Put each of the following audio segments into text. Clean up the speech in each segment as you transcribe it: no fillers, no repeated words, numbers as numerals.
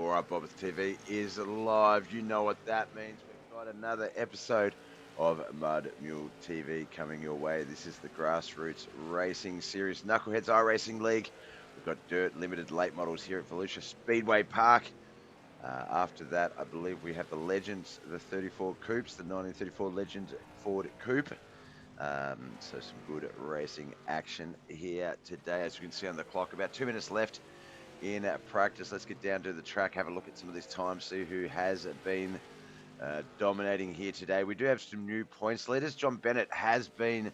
All right, BobbethTV is live. You know what that means. We've got another episode of Mud Mule TV coming your way. This is the Grassroots Racing Series, Knuckleheadz iRacing League. We've got dirt limited late models here at Volusia Speedway Park. After that, I believe we have the Legends, the 34 Coupes, the 1934 Legends Ford Coupe. So some good racing action here today. As you can see on the clock, about 2 minutes left in practice. Let's get down to the track, have a look at some of these times, see who has been dominating here today. We do have some new points leaders. John Bennett has been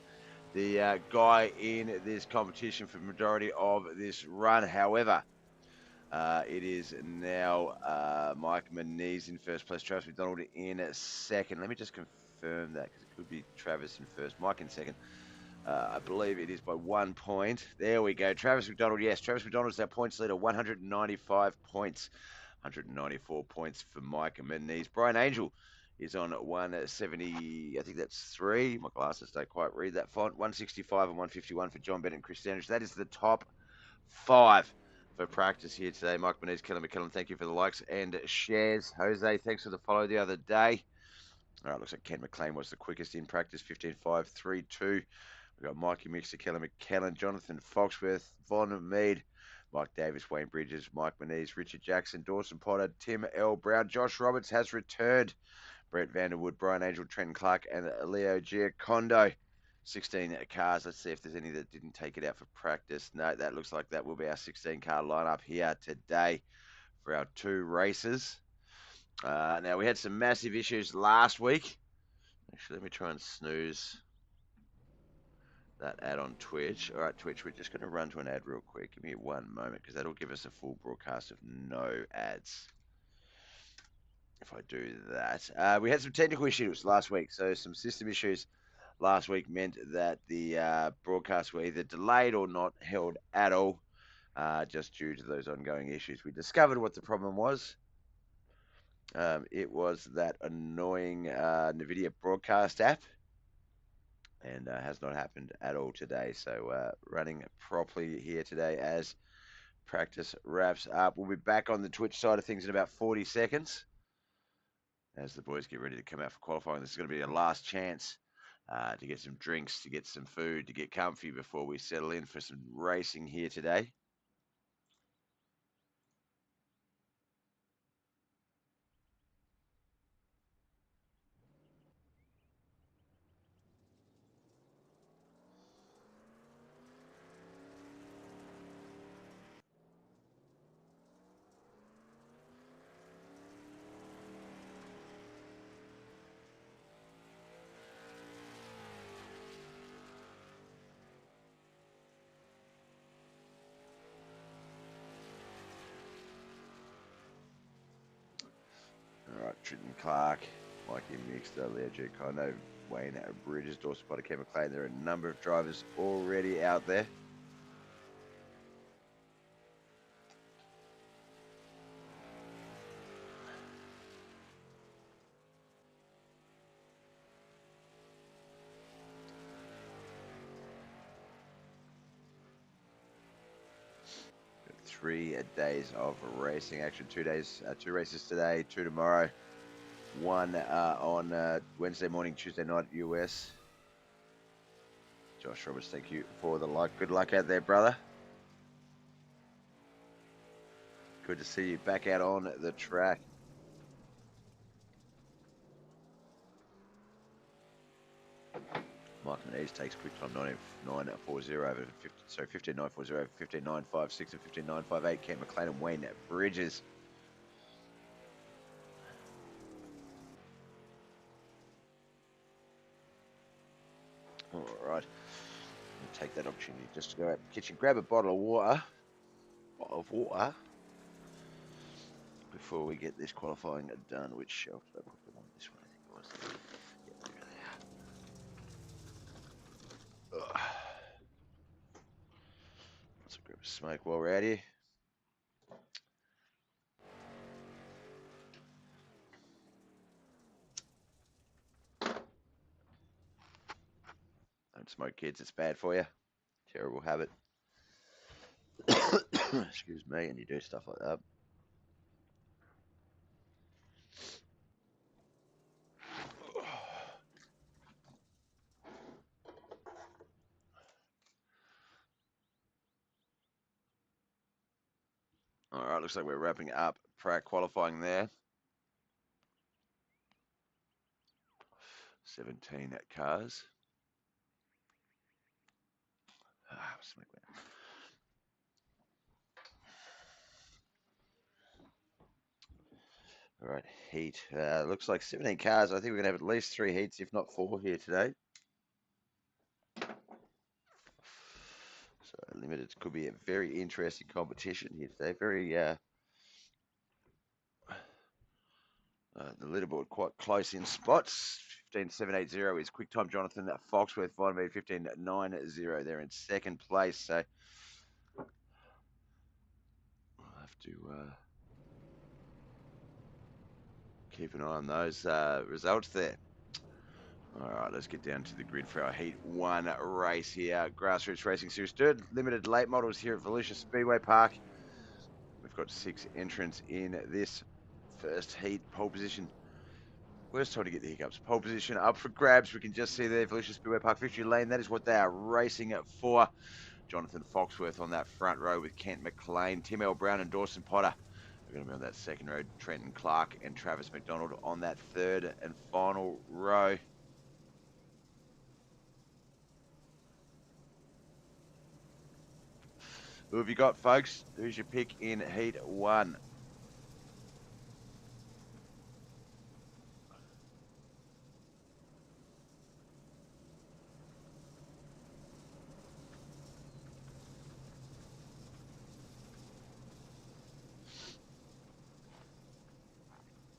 the guy in this competition for the majority of this run. However, it is now Mike Manise in first place, Travis McDonald in second. Let me just confirm that because it could be Travis in first, Mike in second. I believe it is by 1 point. There we go. Travis McDonald, yes. Travis McDonald is our points leader, 195 points. 194 points for Mike Manise. Brian Angel is on 170, I think that's 3. My glasses don't quite read that font. 165 and 151 for John Bennett and Chris Standridge. That is the top 5 for practice here today. Mike Manise, Kellen McKellen, thank you for the likes and shares. Jose, thanks for the follow the other day. All right, looks like Ken McLean was the quickest in practice, 15.5, 3.2. We've got Mikey Mixer, Kellen McKellen, Jonathan Foxworth, Von Mead, Mike Davis, Wayne Bridges, Mike Manise, Richard Jackson, Dawson Potter, Tim L. Brown, Josh Roberts has returned, Brett Vanderwood, Brian Angel, Trenton Clark, and Leo Giacondo. 16 cars. Let's see if there's any that didn't take it out for practice. No, that looks like that will be our 16-car lineup here today for our 2 races. Now, we had some massive issues last week. Actually, let me try and snooze that ad on Twitch. All right, Twitch, we're just going to run to an ad real quick. Give me 1 moment because that'll give us a full broadcast of no ads. If I do that. We had some technical issues last week. So some system issues last week meant that the broadcasts were either delayed or not held at all just due to those ongoing issues. We discovered what the problem was. It was that annoying NVIDIA broadcast app. And has not happened at all today. So running properly here today as practice wraps up. We'll be back on the Twitch side of things in about 40 seconds as the boys get ready to come out for qualifying. This is going to be a last chance to get some drinks, to get some food, to get comfy before we settle in for some racing here today. All right, Trenton Clark, Mikey Mixter, Leo Giacondo, Wayne Bridges, Dawson Potter, Ken McLean. There are a number of drivers already out there. Got 3 days of racing action. 2 days, 2 races today, 2 tomorrow. 1 on Wednesday morning, Tuesday night, US. Josh Roberts, thank you for the like. Good luck out there, brother. Good to see you back out on the track. Mike Manise takes quick time 19.940 over 50, sorry, 15.940 over 15.956 and 15.958. Ken McLean and Wayne Bridges. All right. Take that opportunity just to go out to the kitchen, grab a bottle of water. Before we get this qualifying done. Which shelf did I put them on? This one, I think it was. Yeah, there they are. Let's grab a smoke while we're out here. Don't smoke, kids. It's bad for you. Terrible habit. Excuse me, and you do stuff like that. All right, looks like we're wrapping up prac qualifying there. 17 cars. All right, heat. Looks like 17 cars. I think we're going to have at least 3 heats, if not 4 here today. So limited could be a very interesting competition here today. Very the leaderboard quite close in spots. 15.780 is quick time Jonathan Foxworth. Vitamin 15.90 there in second place. So we'll have to keep an eye on those results there. All right, let's get down to the grid for our Heat 1 race here. Grassroots Racing Series Third Limited Late Models here at Volusia Speedway Park. We've got 6 entrants in this first heat. Pole position. Worst time to get the hiccups. Pole position up for grabs. We can just see there, Volusia Speedway Park victory lane. That is what they are racing for. Jonathan Foxworth on that front row with Kent McLean, Tim L. Brown and Dawson Potter are going to be on that second row. Trenton Clark and Travis McDonald on that third and final row. Who have you got, folks? Who's your pick in Heat 1?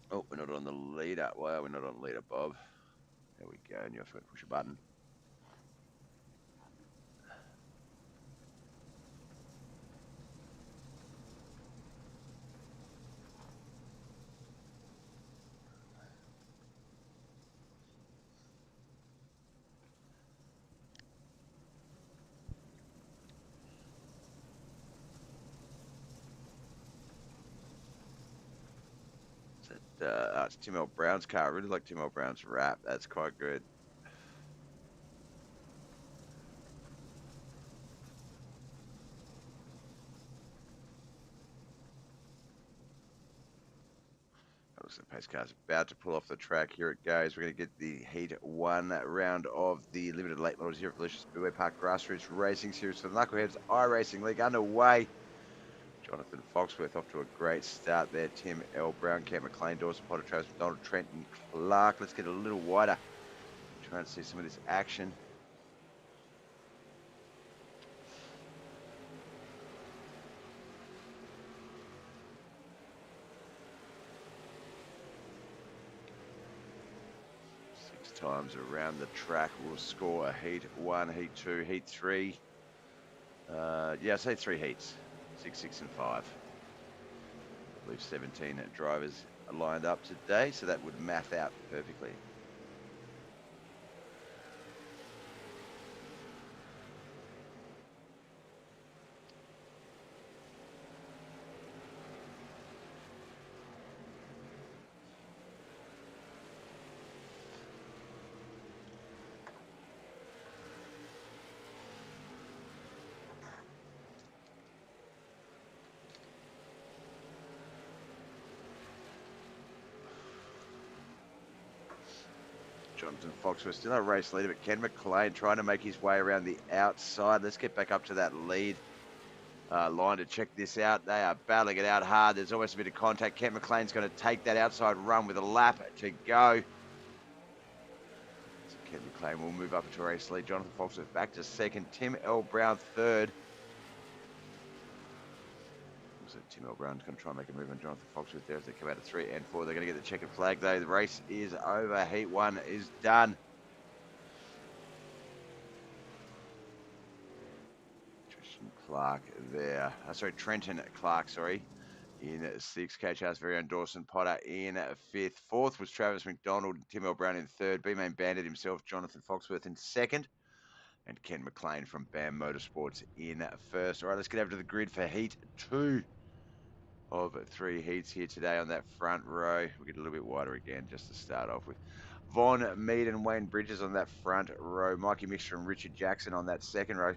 Oh, we're not on the leader. Well, we're not on leader, Bob. There we go. And you have to push a button. It's Tim L. Brown's car. I really like Tim L. Brown's wrap. That's quite good. Looks like the pace car's about to pull off the track. Here it goes. We're going to get the Heat 1 round of the limited late models here at Volusia Speedway Park Grassroots Racing Series for the Knuckleheadz iRacing League underway. Jonathan Foxworth off to a great start there. Tim L. Brown, Kent McLean, Dawson Potter, Travis McDonald, Trenton Clark. Let's get a little wider. Trying to see some of this action. Times around the track will score a Heat 1, Heat 2, Heat 3. Yeah, say 3 heats. 6, 6, and 5. I believe 17 drivers are lined up today, so that would math out perfectly. Jonathan Foxworth still a race leader, but Ken McLean trying to make his way around the outside. Let's get back up to that lead line to check this out. They are battling it out hard. There's almost a bit of contact. Kent McLean's going to take that outside run with a lap to go. So Kent McLean will move up into race lead. Jonathan Foxworth back to second. Tim L. Brown third. So Tim L. Brown's going to try and make a move on Jonathan Foxworth there as they come out of 3 and 4. They're going to get the checkered flag though. The race is over. Heat 1 is done. Clark there. Trenton Clark, in 6th. KHR's very own Dawson Potter in 5th. 4th was Travis McDonald, Tim L. Brown in 3rd. B-Main Bandit himself, Jonathan Foxworth in 2nd. And Ken McLean from BAM Motorsports in 1st. All right, let's get over to the grid for Heat 2 of 3 heats here today on that front row. We'll get a little bit wider again just to start off with. Von Mead and Wayne Bridges on that front row. Mikey Mixter and Richard Jackson on that second row.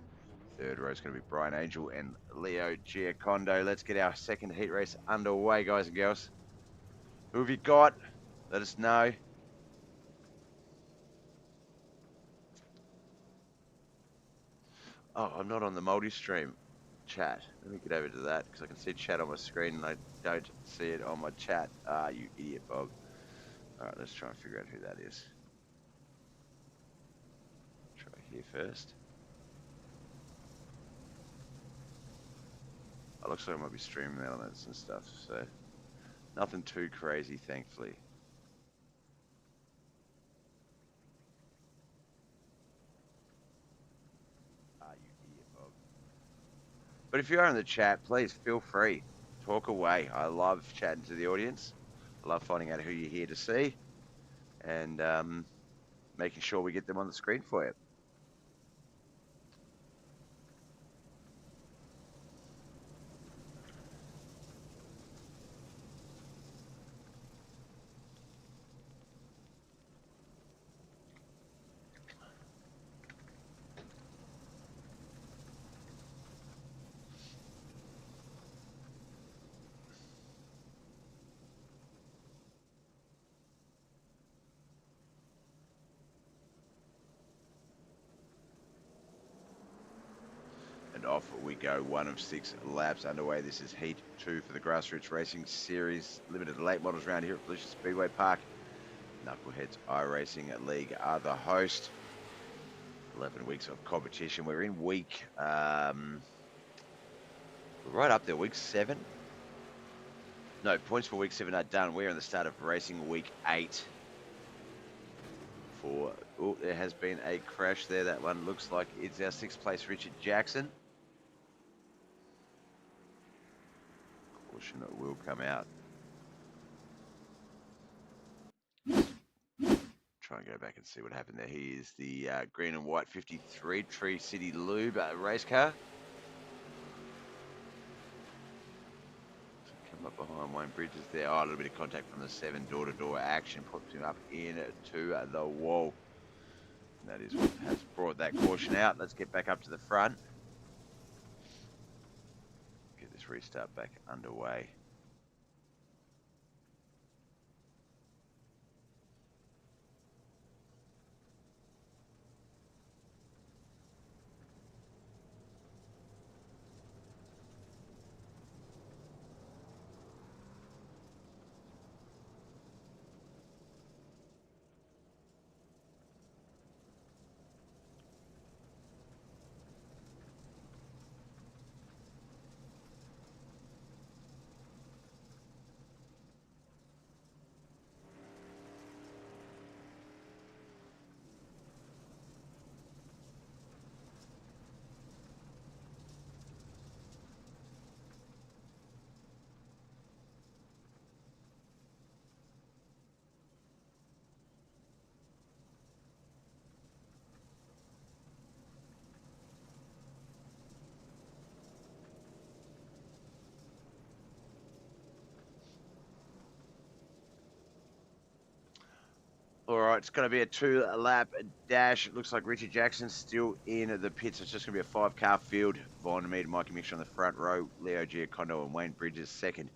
Third row is going to be Brian Angel and Leo Giacondo. Let's get our second heat race underway, guys and girls. Who have you got? Let us know. Oh, I'm not on the multi-stream chat. Let me get over to that because I can see chat on my screen and I don't see it on my chat. Ah, you idiot, Bob. All right, let's try and figure out who that is. Try here first. It looks like I might be streaming elements and stuff, so nothing too crazy, thankfully. Ah, you idiot, Bob. But if you are in the chat, please feel free. Talk away. I love chatting to the audience. I love finding out who you're here to see and making sure we get them on the screen for you. And off we go, 1 of 6 laps underway. This is Heat 2 for the Grassroots Racing Series Limited Late Models round here at Volusia Speedway Park. Knuckleheadz iRacing League are the host. 11 weeks of competition. We're in week, we're right up there, week 7. No, points for week 7 are done. We're in the start of racing week 8. Oh, there has been a crash there. That one looks like it's our 6th place, Richard Jackson. Caution it will come out. Try and go back and see what happened there. He is the green and white 53 Tree City Lube race car. Come up behind Wayne Bridges there. Oh, a little bit of contact from the 7 door-to-door action. Puts him up into the wall. And that is what has brought that caution out. Let's get back up to the front. Get this restart back underway. All right, it's going to be a 2-lap dash. It looks like Richard Jackson's still in the pits. It's just going to be a 5-car field. Von Mead, Mikey Mixture on the front row. Leo Giacondo and Wayne Bridges second.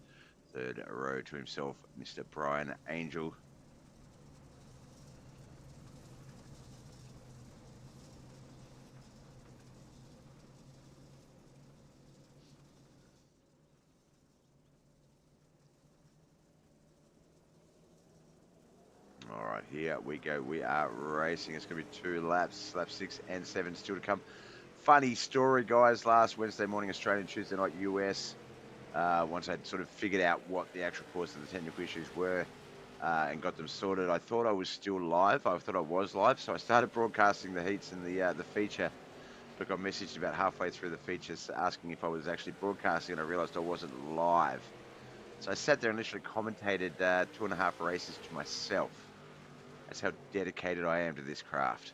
Third row to himself, Mr. Brian Angel. All right, here we go. We are racing. It's going to be 2 laps, lap 6 and 7 still to come. Funny story, guys. Last Wednesday morning, Australian, Tuesday night, US. Once I'd sort of figured out what the actual cause of the technical issues were and got them sorted, I thought I was still live. I thought I was live, so I started broadcasting the heats and the feature. But got messaged about halfway through the features asking if I was actually broadcasting, and I realised I wasn't live. So I sat there and literally commentated 2.5 races to myself. That's how dedicated I am to this craft.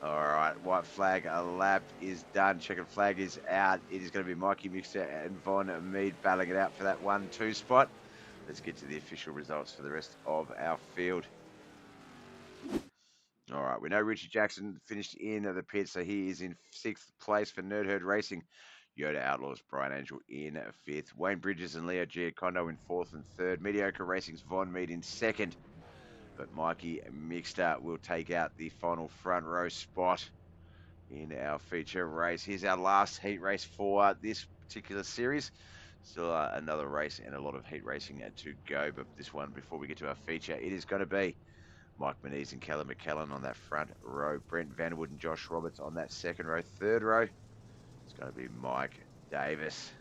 All right, white flag, a lap is done. Checkered flag is out. It is going to be Mikey Mixter and Von Mead battling it out for that 1-2 spot. Let's get to the official results for the rest of our field. All right, we know Richie Jackson finished in the pit, so he is in 6th place for Nerd Herd Racing. Yoda Outlaws, Brian Angel in 5th. Wayne Bridges and Leo Giacondo in 4th and 3rd. Mediocre Racing's Von Mead in 2nd. But Mikey Mixter will take out the final front row spot in our feature race. Here's our last heat race for this particular series. Still another race and a lot of heat racing to go, but this one, before we get to our feature, it is going to be Mike Manise and Callum McKellen on that front row. Brent Vanderwood and Josh Roberts on that second row. Third row, it's going to be Mike Davis.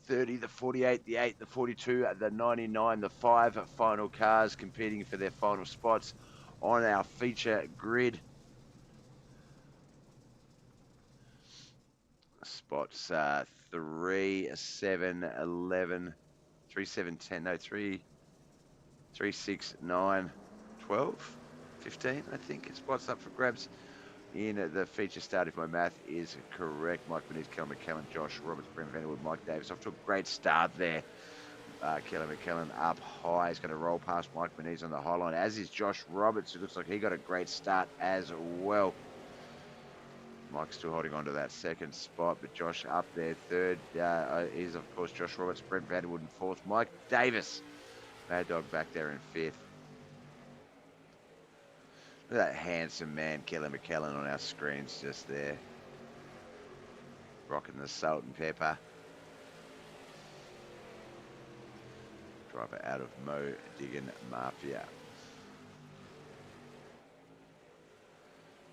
30, the 48, the 8, the 42, the 99, the 5 final cars competing for their final spots on our feature grid. Spots 3, 7, 11, 3, 7, 10, no, 3, 3, 6, 9, 12, 15, I think. Spots up for grabs in the feature start, if my math is correct. Mike Benitez, Kelly McKellen, Josh Roberts, Brent Vanderwood, Mike Davis. Off to a great start there. Kelly McKellen up high. He's going to roll past Mike Benitez on the high line, as is Josh Roberts. It looks like he got a great start as well. Mike's still holding on to that second spot, but Josh up there. Third is, of course, Josh Roberts, Brent Vanderwood in 4th. Mike Davis, Mad Dog, back there in 5th. Look at that handsome man, Kelly McKellen, on our screens just there. Rocking the salt and pepper. Driver out of Mo Diggin Mafia.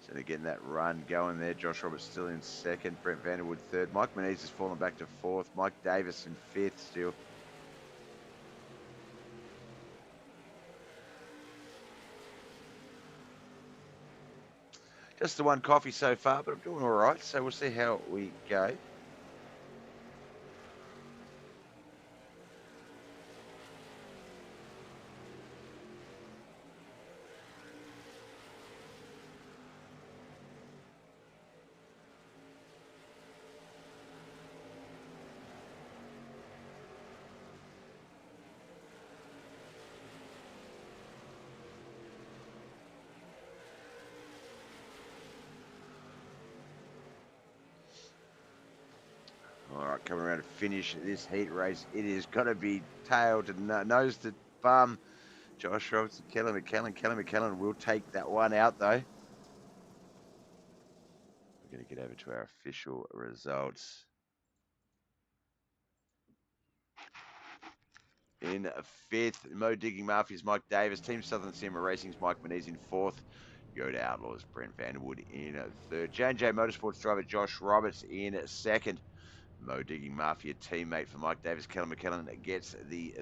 So they're getting that run going there. Josh Roberts still in 2nd. Brent Vanderwood 3rd. Mike Manise has fallen back to 4th. Mike Davis in 5th still. Just the one coffee so far, but I'm doing all right. So we'll see how we go. All right, coming around to finish this heat race. It is going to be tail to nose to bum. Josh Roberts and Kelly McKellen. Kelly McKellen will take that one out, though. We're going to get over to our official results. In 5th, Mo Digging Mafia's Mike Davis. Team Southern Cinema Racing's Mike Manise in 4th. Yoda Outlaws, Brent Vanderwood in 3rd. J&J Motorsports driver Josh Roberts in 2nd. Mo Digging Mafia teammate for Mike Davis, Callum McKellen, gets the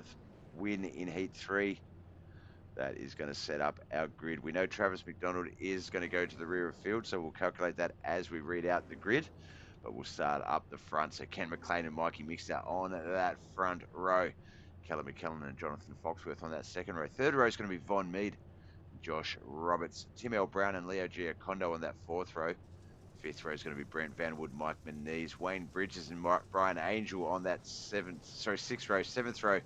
win in Heat 3. That is going to set up our grid. We know Travis McDonald is going to go to the rear of field, so we'll calculate that as we read out the grid. But we'll start up the front. So Ken McLean and Mikey Mixter on that front row. Callum McKellen and Jonathan Foxworth on that second row. Third row is going to be Von Mead, Josh Roberts, Tim L. Brown and Leo Giacondo on that 4th row. 5th row is going to be Brent Vanderwood, Mike Manise, Wayne Bridges and Brian Angel on that 6th row. 7th row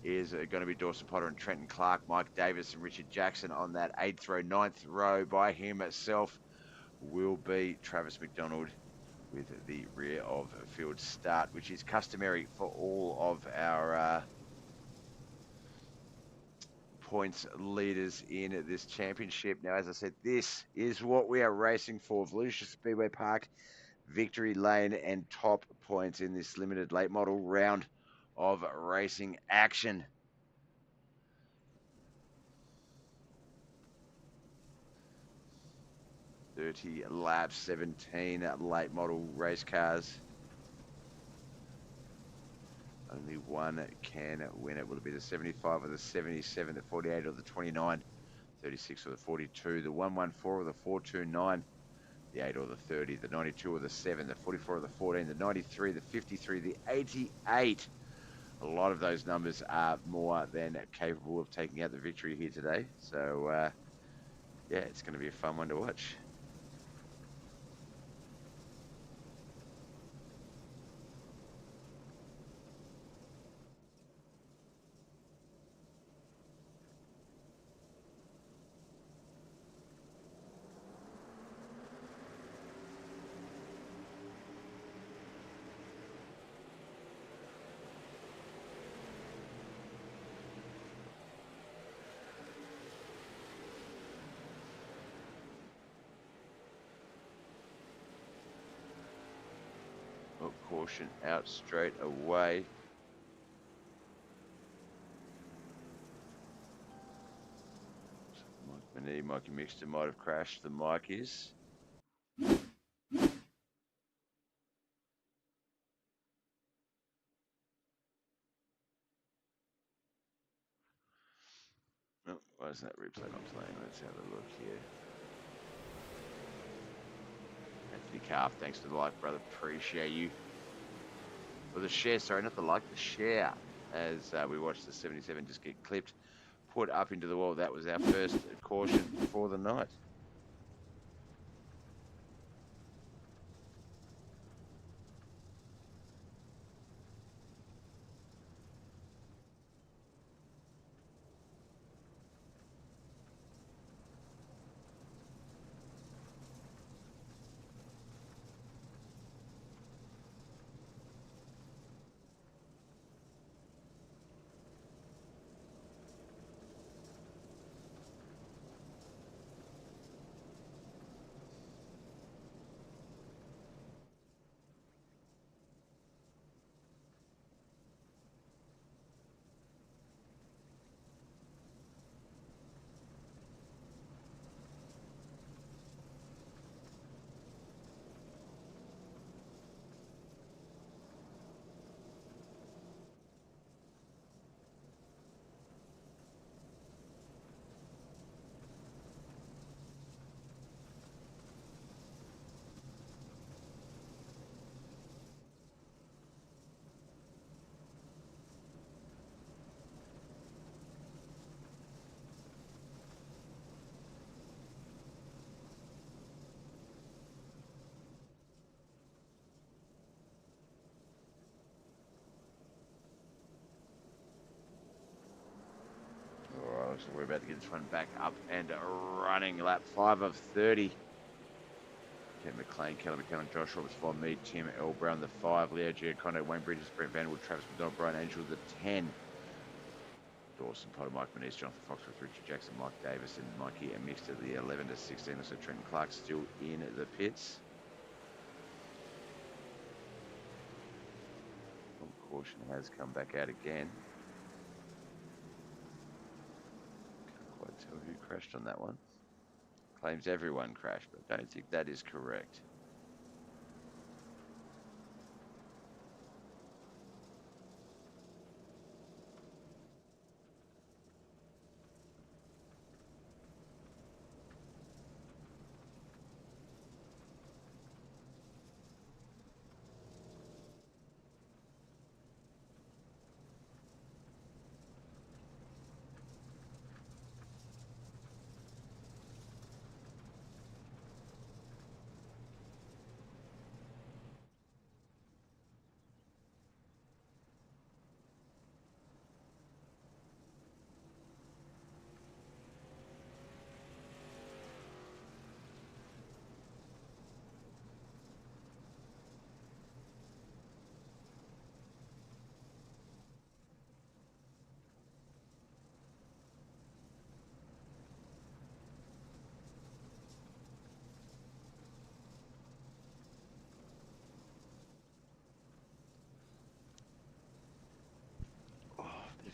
is going to be Dawson Potter and Trenton Clark, Mike Davis and Richard Jackson on that 8th row. 9th row by himself will be Travis McDonald with the rear of field start, which is customary for all of our points leaders in this championship. Now, as I said, this is what we are racing for. Volusia Speedway Park, victory lane, and top points in this limited late model round of racing action. $30 laps, 17 late model race cars. Only one can win it. Will it be the 75 or the 77, the 48 or the 29, 36 or the 42, the 114 or the 429, the 8 or the 30, the 92 or the 7, the 44 or the 14, the 93, the 53, the 88. A lot of those numbers are more than capable of taking out the victory here today. So, yeah, it's going to be a fun one to watch. Oh, caution out straight away. Mikey Mixter might have crashed. The mic is. Oh, why isn't that replay not playing? Let's have a look here. Anthony Calf, thanks for the like, brother. Appreciate you. For the share, sorry, not the like, the share. As we watched the 77 just get clipped, put up into the wall. That was our first caution for the night. So we're about to get this one back up and running. Lap 5 of 30. Ken McLean, Kelly McKellen, Josh Roberts for me, Tim L. Brown, the 5, Leo Giacondo, Wayne Bridges, Brent Vanderwood, Travis McDonald, Brian Angel, the 10. Dawson Potter, Mike Manise, Jonathan Foxworth, Richard Jackson, Mike Davis, and Mikey, and mixed to the 11 to 16. So Trenton Clark still in the pits. Caution has come back out again. Can't quite tell who crashed on that one. Claims everyone crashed, but I don't think that is correct.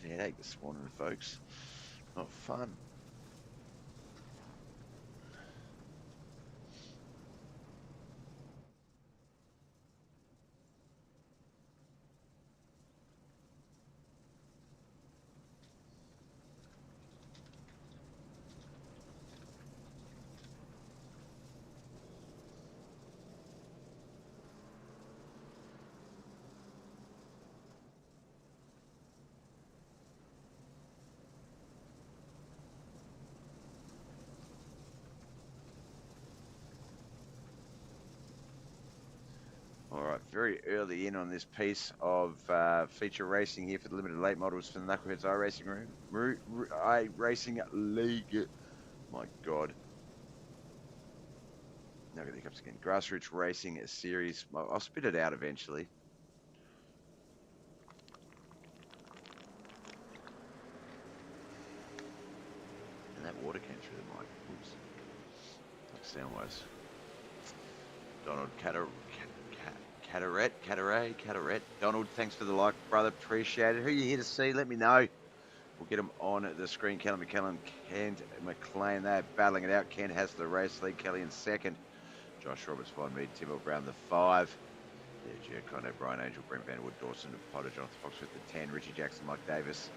headache this morning, folks. Not fun. All right, very early in on this piece of feature racing here for the limited late models for the Knuckleheadz iRacing League. My God. Now get the hiccups again. Grassroots Racing Series. I'll spit it out eventually. And that water came through the mic. Oops. Like sound-wise. Donald Cataret. Donald, thanks for the like, brother. Appreciate it. Who are you here to see? Let me know. We'll get them on the screen. Kelly McKellen, Kent McLean. They're battling it out. Kent has the race lead. Kelly in second. Josh Roberts, Von Mead, Tim Brown, the 5. Yeah, Giacomo, Brian Angel, Brent Vanderwood, Dawson, Potter, Jonathan Foxworth, the 10. Richie Jackson, Mike Davis,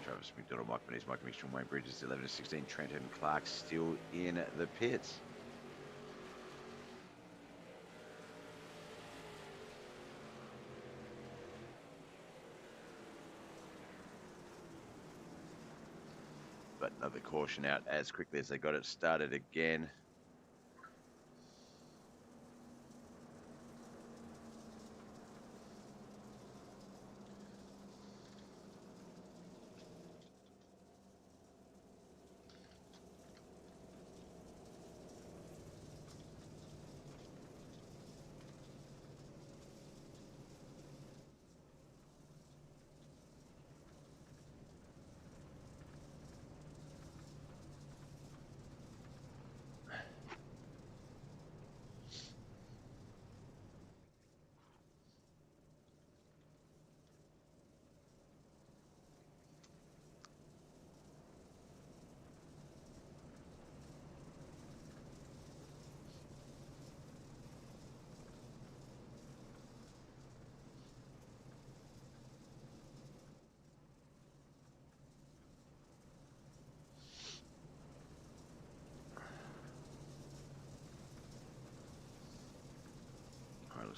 Travis McDonald, Mike Benitez, Mike Mixture, Wayne Bridges, 11 to 16. Trenton Clark still in the pits. But another caution out as quickly as they got it started again.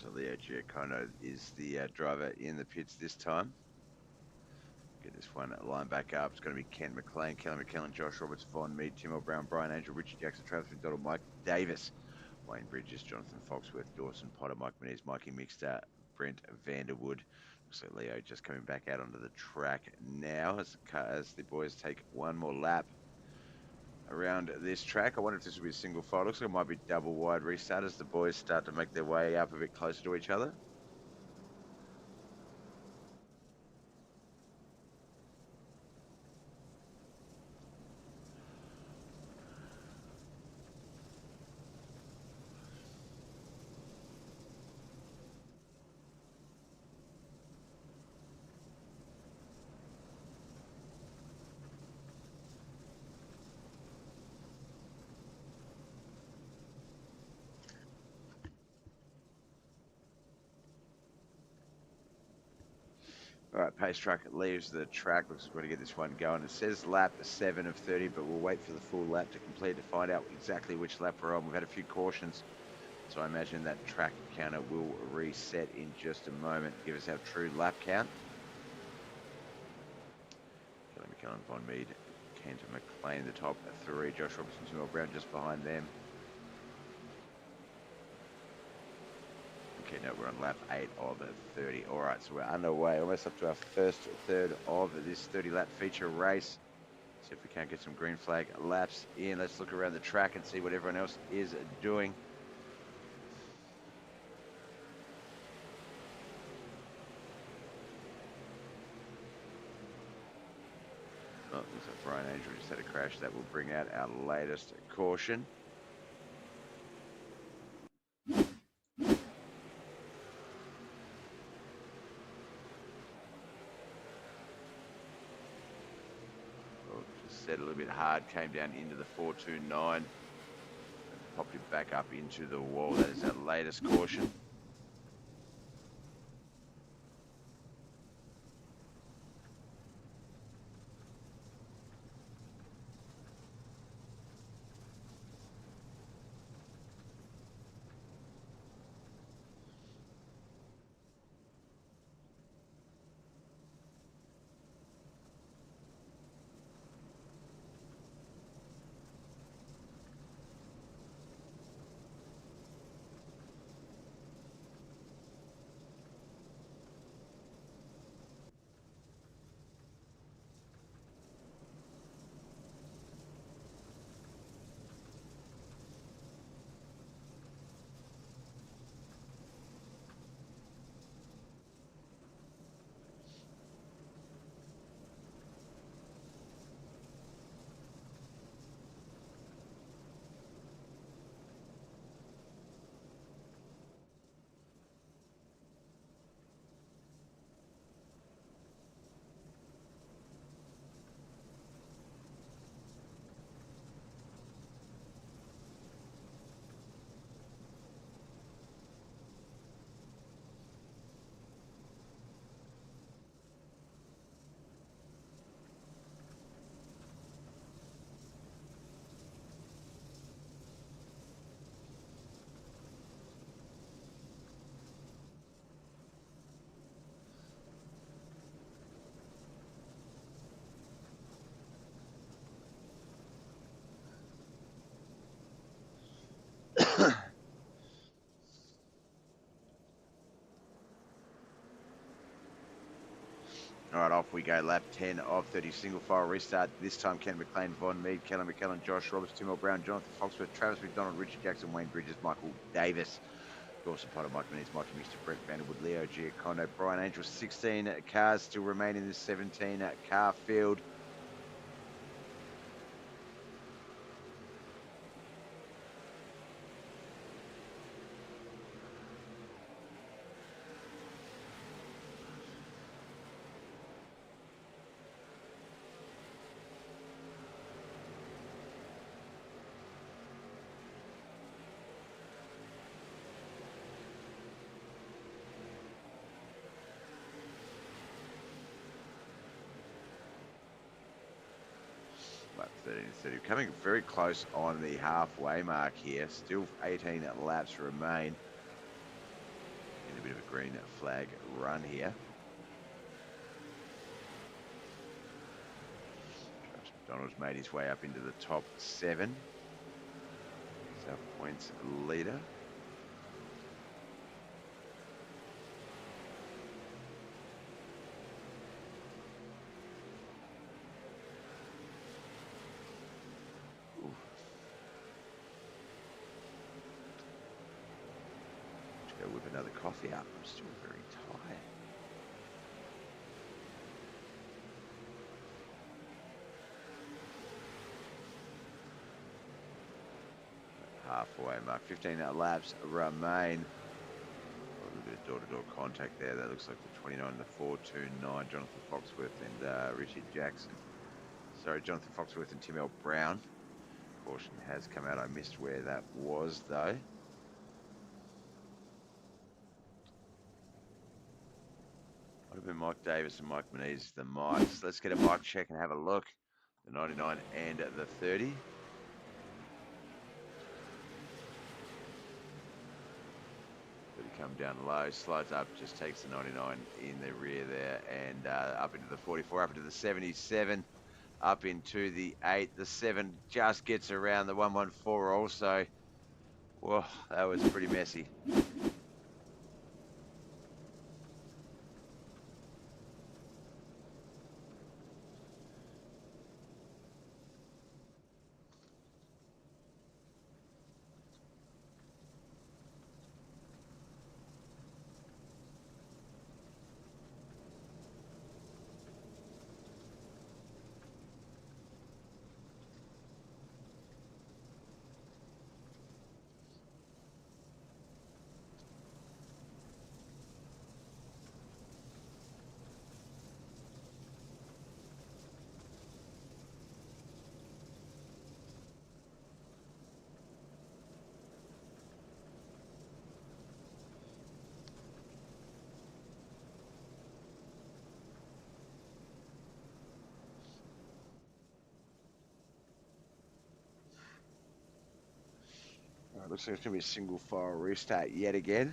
So Leo Giacomo is the driver in the pits this time. Get this one line back up. It's going to be Kent McLean, Kelly McKellen, Josh Roberts, Von Mead, Tim Brown, Brian Angel, Richard Jackson, Travis McDonald, Mike Davis, Wayne Bridges, Jonathan Foxworth, Dawson Potter, Mike Menez, Mikey Mixter, Brent Vanderwood. Looks like Leo just coming back out onto the track now as the boys take one more lap around this track. I wonder if this will be a single file. Looks like it might be double wide restart as the boys start to make their way up a bit closer to each other. All right, pace truck leaves the track. Looks like we're going to get this one going. It says lap 7 of 30, but we'll wait for the full lap to complete to find out exactly which lap we're on. We've had a few cautions, so I imagine that track counter will reset in just a moment. Give us our true lap count. Kelly McKellen, Von Mead, Kent McLean, the top 3. Josh Robertson, Tim Brown just behind them. Okay, no, we're on lap 8 of 30. All right, so we're underway, almost up to our first third of this 30-lap feature race. See if we can't get some green flag laps in. Let's look around the track and see what everyone else is doing. Oh, looks like Brian Angel just had a crash. That will bring out our latest caution. set a little bit hard, came down into the 429, and popped it back up into the wall. That is our latest caution. All right, off we go. Lap 10 of 30, single file restart. This time, Ken McLean, Von Mead, Kellen McKellen, Josh Roberts, Tim L. Brown, Jonathan Foxworth, Travis McDonald, Richard Jackson, Wayne Bridges, Michael Davis, Dawson Potter, Mike Menees, Mikey Mixter, Brent Vanderwood, Leo Giacondo, Brian Angel. 16 cars still remain in this 17 car field. Lap 13 to 30. Coming very close on the halfway mark here. Still 18 laps remain. In a bit of a green flag run here. Travis McDonald's made his way up into the top 7. He's our points leader. Go whip another coffee up. I'm still very tired. Halfway mark. 15 laps remain. A little bit of door-to-door contact there. That looks like the 29 and the 429. Jonathan Foxworth and Richard Jackson. Sorry, Jonathan Foxworth and Tim L. Brown. Caution has come out. I missed where that was though. Would have been Mike Davis and Mike Menees, the mics. Let's get a mic check and have a look. The 99 and the 30. Come down low, slides up, just takes the 99 in the rear there, and up into the 44, up into the 77, up into the 8. The 7 just gets around the 114 also. Whoa, that was pretty messy. Looks like it's going to be a single file restart yet again.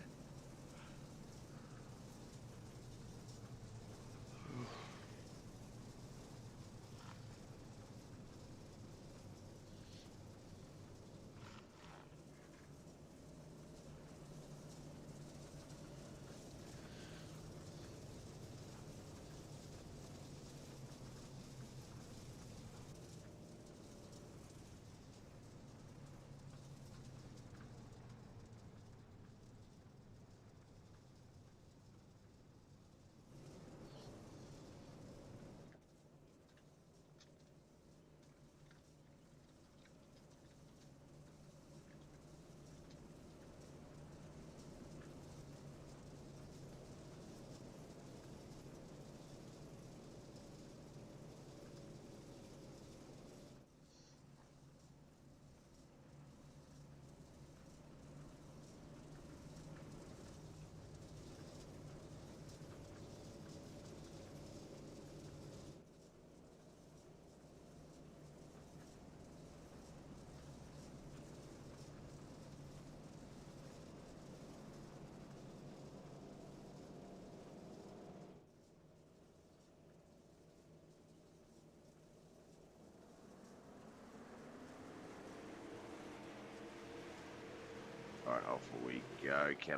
All right, off we go. Ken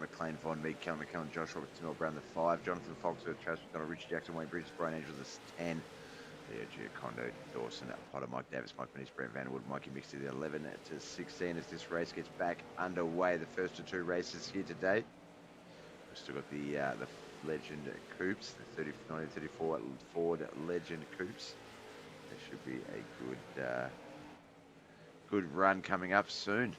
McLean, Von Mead, Callum McCullen, Josh Roberts, Mel Brown, the 5, Jonathan Foxworth, Travis McDonald, Richard Jackson, Wayne Bridges, Brian Angel, the 10, Leo Giacondo, Dawson, Potter, Mike Davis, Mike Menis, Brent Vanderwood, Mikey mixed to the 11 to 16 as this race gets back underway. The first of 2 races here today. We've still got the Legend Coupes, the 1934 Ford Legend Coupes. There should be a good run coming up soon.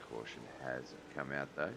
Caution has come out though.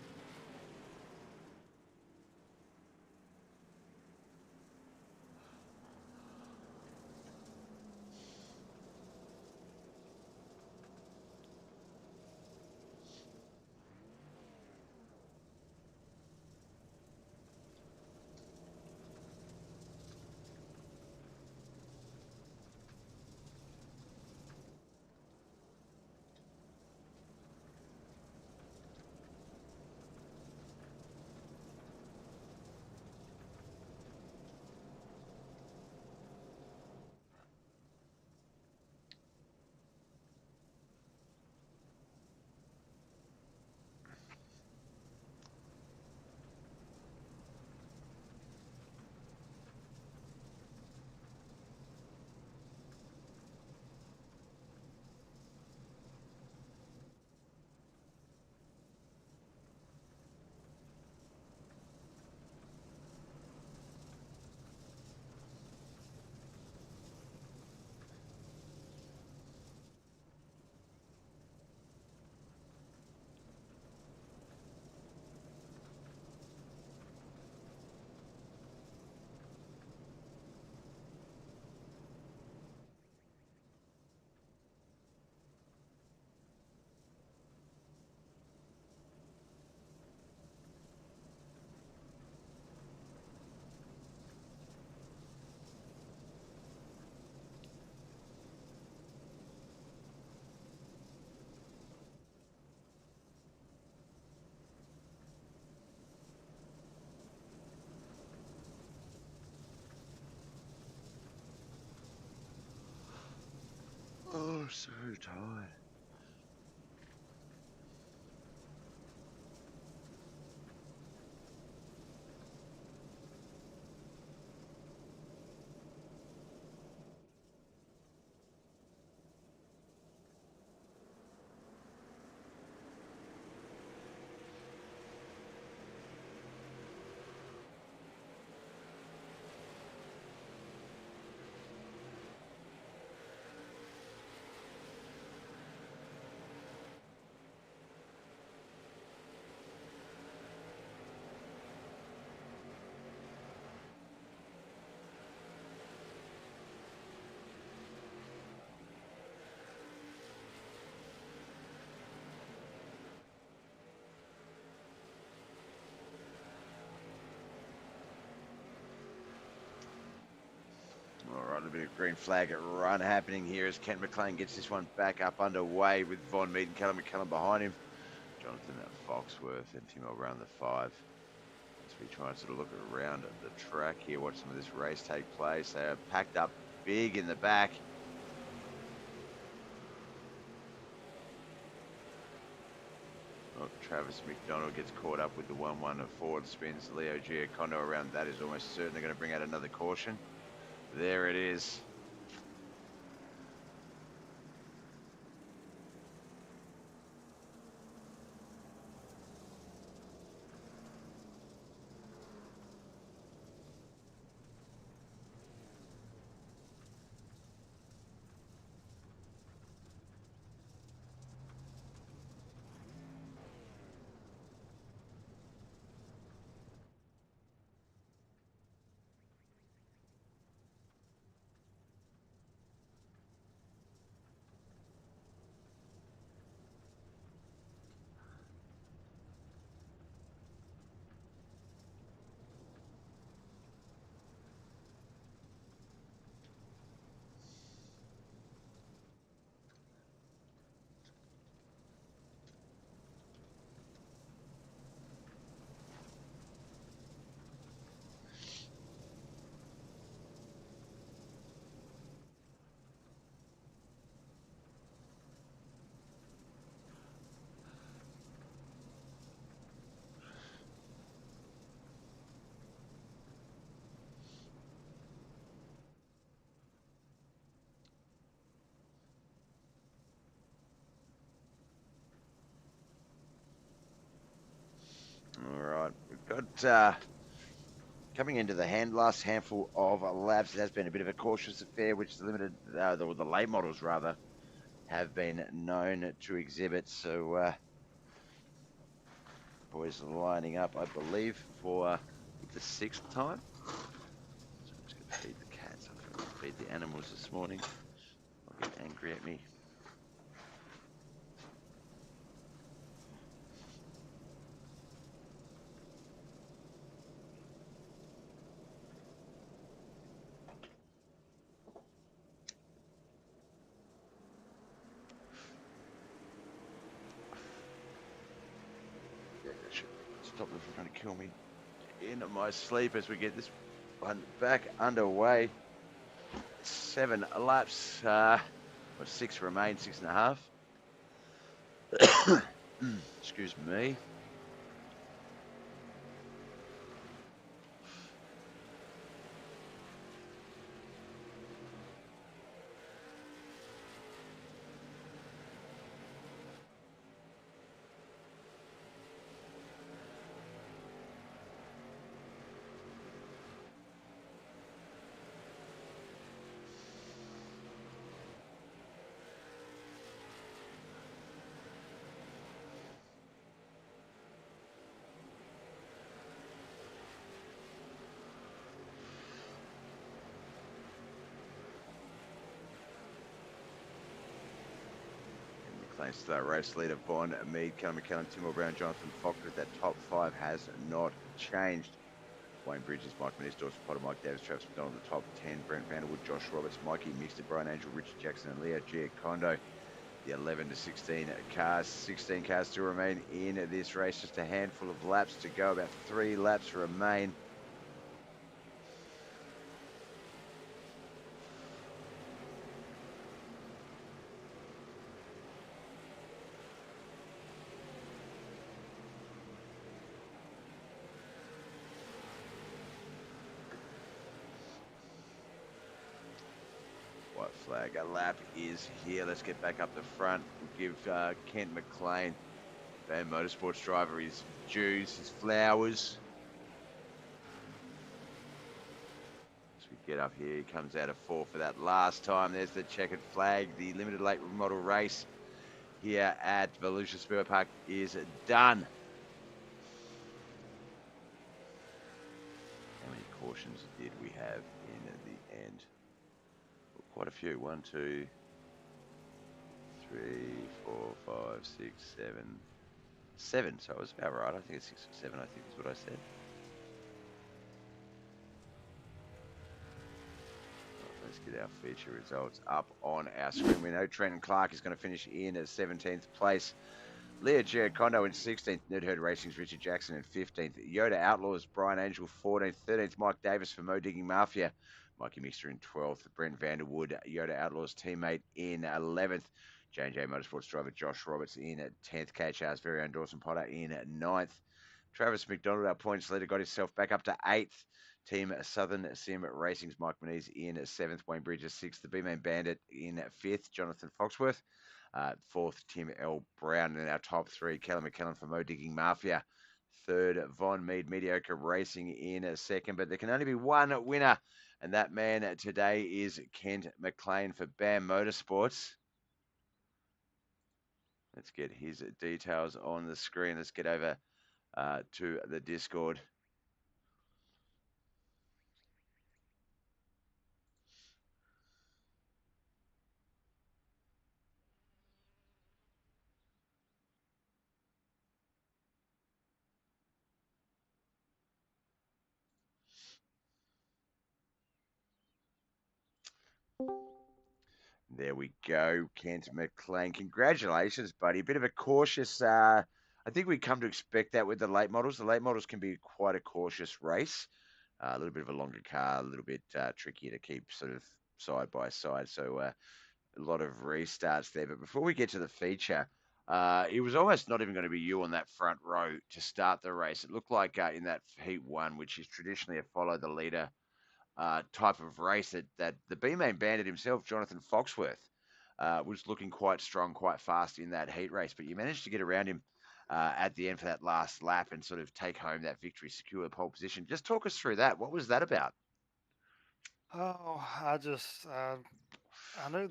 Oh, so tired. little bit of green flag run happening here as Kent McLean gets this one back up underway with Von Mead and Callum McCallum behind him. Jonathan Foxworth and Tim around the 5. As we try and sort of look around the track here, watch some of this race take place. They are packed up big in the back. Travis McDonald gets caught up with the 1-1 of Ford spins. Leo Giacondo around that is almost certainly going to bring out another caution. There it is. All right, we've got coming into the last handful of laps. It has been a bit of a cautious affair, which the limited, the late models rather, have been known to exhibit. So boys lining up, I believe, for the 6th time. So I'm just going to feed the cats. I forgot to feed the animals this morning. They'll get angry at me. Stop them from trying to kill me in my sleep as we get this one back underway. 7 laps, 6 remain, 6.5. Excuse me. Thanks to that race leader, Bond, Mead, Callum McCallum, Timor Brown, Jonathan Fokker. That top 5 has not changed. Wayne Bridges, Mike Menees, Dawson Potter, Mike Davis, Travis McDonald, the top 10. Brent Vanderwood, Josh Roberts, Mikey, Mixter, Brian Angel, Richard Jackson, and Leo Giacondo. The 11 to 16 cars. 16 cars still remain in this race. Just a handful of laps to go. About 3 laps remain. White flag, a lap is here. Let's get back up the front. We'll give Kent McLean, Van Motorsports driver, his dues, his flowers. As we get up here, he comes out of 4 for that last time. There's the checkered flag. The limited late model race here at Volusia Speedway Park is done. How many cautions did we have in the end? Quite a few. 1, 2, 3, 4, 5, 6, 7. 7, so it was about right. I think it's 6 or 7, I think is what I said. Right, let's get our feature results up on our screen. We know Trenton Clark is going to finish in at 17th place. Leah Giacondo in 16th. Nerdherd Racing's Richard Jackson in 15th. Yoda Outlaws, Brian Angel 14th. 13th, Mike Davis for Mo Digging Mafia. Mikey Mixter in 12th. Brent Vanderwood, Yoda Outlaws teammate in 11th. J&J Motorsports driver Josh Roberts in 10th. KHR's very own Dawson Potter in 9th. Travis McDonald, our points leader, got himself back up to 8th. Team Southern Sim Racing's Mike Moniz in 7th. Wayne Bridges 6th. The B-Main Bandit in 5th. Jonathan Foxworth. 4th, Tim L. Brown. In our top 3, Callum McKellen for Mo Digging Mafia. 3rd, Von Mead Mediocre Racing in 2nd. But there can only be one winner, and that man today is Kent McLean for BAM Motorsports. Let's get his details on the screen. Let's get over to the Discord. There we go, Kent McLean. Congratulations, buddy. A bit of a cautious. I think we come to expect that with the late models. The late models can be quite a cautious race. A little bit of a longer car, a little bit trickier to keep sort of side by side. So a lot of restarts there. But before we get to the feature, it was almost not even going to be you on that front row to start the race. It looked like in that heat one, which is traditionally a follow the leader type of race, that the B-Main Bandit himself, Jonathan Foxworth, was looking quite strong, quite fast in that heat race. But you managed to get around him at the end for that last lap and sort of take home that victory, secure the pole position. Just talk us through that. What was that about? Oh, I knew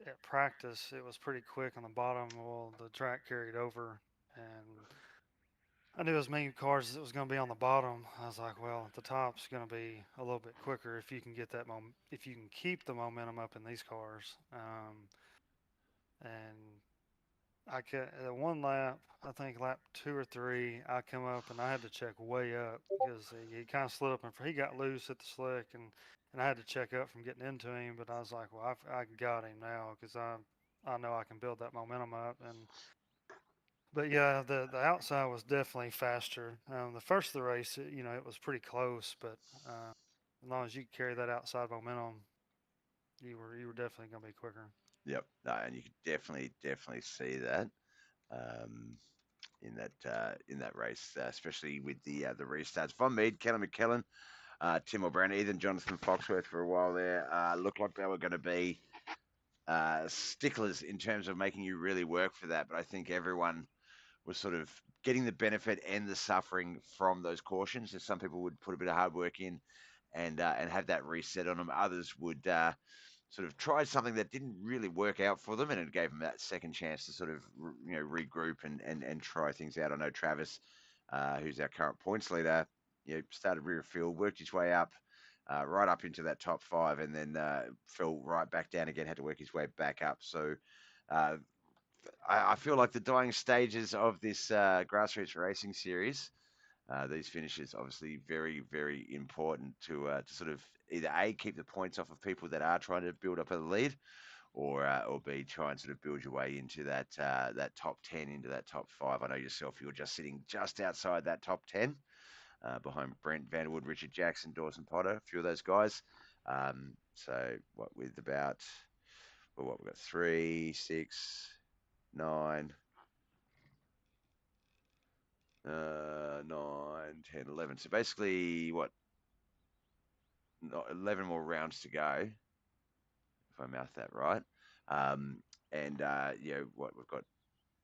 at practice it was pretty quick on the bottom. Well, the track carried over, and I knew as many cars as it was going to be on the bottom. I was like, well, the top's going to be a little bit quicker if you can get if you can keep the momentum up in these cars. And one lap, I think lap 2 or 3, I come up and I had to check way up because he kind of slid up and he got loose at the slick, and I had to check up from getting into him. But I was like, well, I got him now because I know I can build that momentum up. But yeah, the outside was definitely faster. The first of the race, it was pretty close, but as long as you carry that outside momentum, you were definitely gonna be quicker. Yep, no, and you could definitely see that in that race, especially with the restarts. Von Mead, Callum McKellen, Tim O'Brien, even Jonathan Foxworth for a while there looked like they were going to be sticklers in terms of making you really work for that. But I think everyone was sort of getting the benefit and the suffering from those cautions. As some people would put a bit of hard work in and have that reset on them. Others would sort of try something that didn't really work out for them, and it gave them that second chance to sort of regroup and try things out. I know Travis, who's our current points leader, started rear field, worked his way up. Right up into that top 5, and then fell right back down again. Had to work his way back up. So uh, I feel like the dying stages of this grassroots racing series, these finishes obviously very important to sort of either A, keep the points off of people that are trying to build up a lead, or B, try and sort of build your way into that top 10, into that top 5. I know yourself, you're just sitting just outside that top 10, behind Brent Vanderwood, Richard Jackson, Dawson Potter, a few of those guys. So what with about, well, what we've got 3, 6, 9, 9, 10, 11. So basically, what, 11 more rounds to go, if I mouth that right. And what we've got,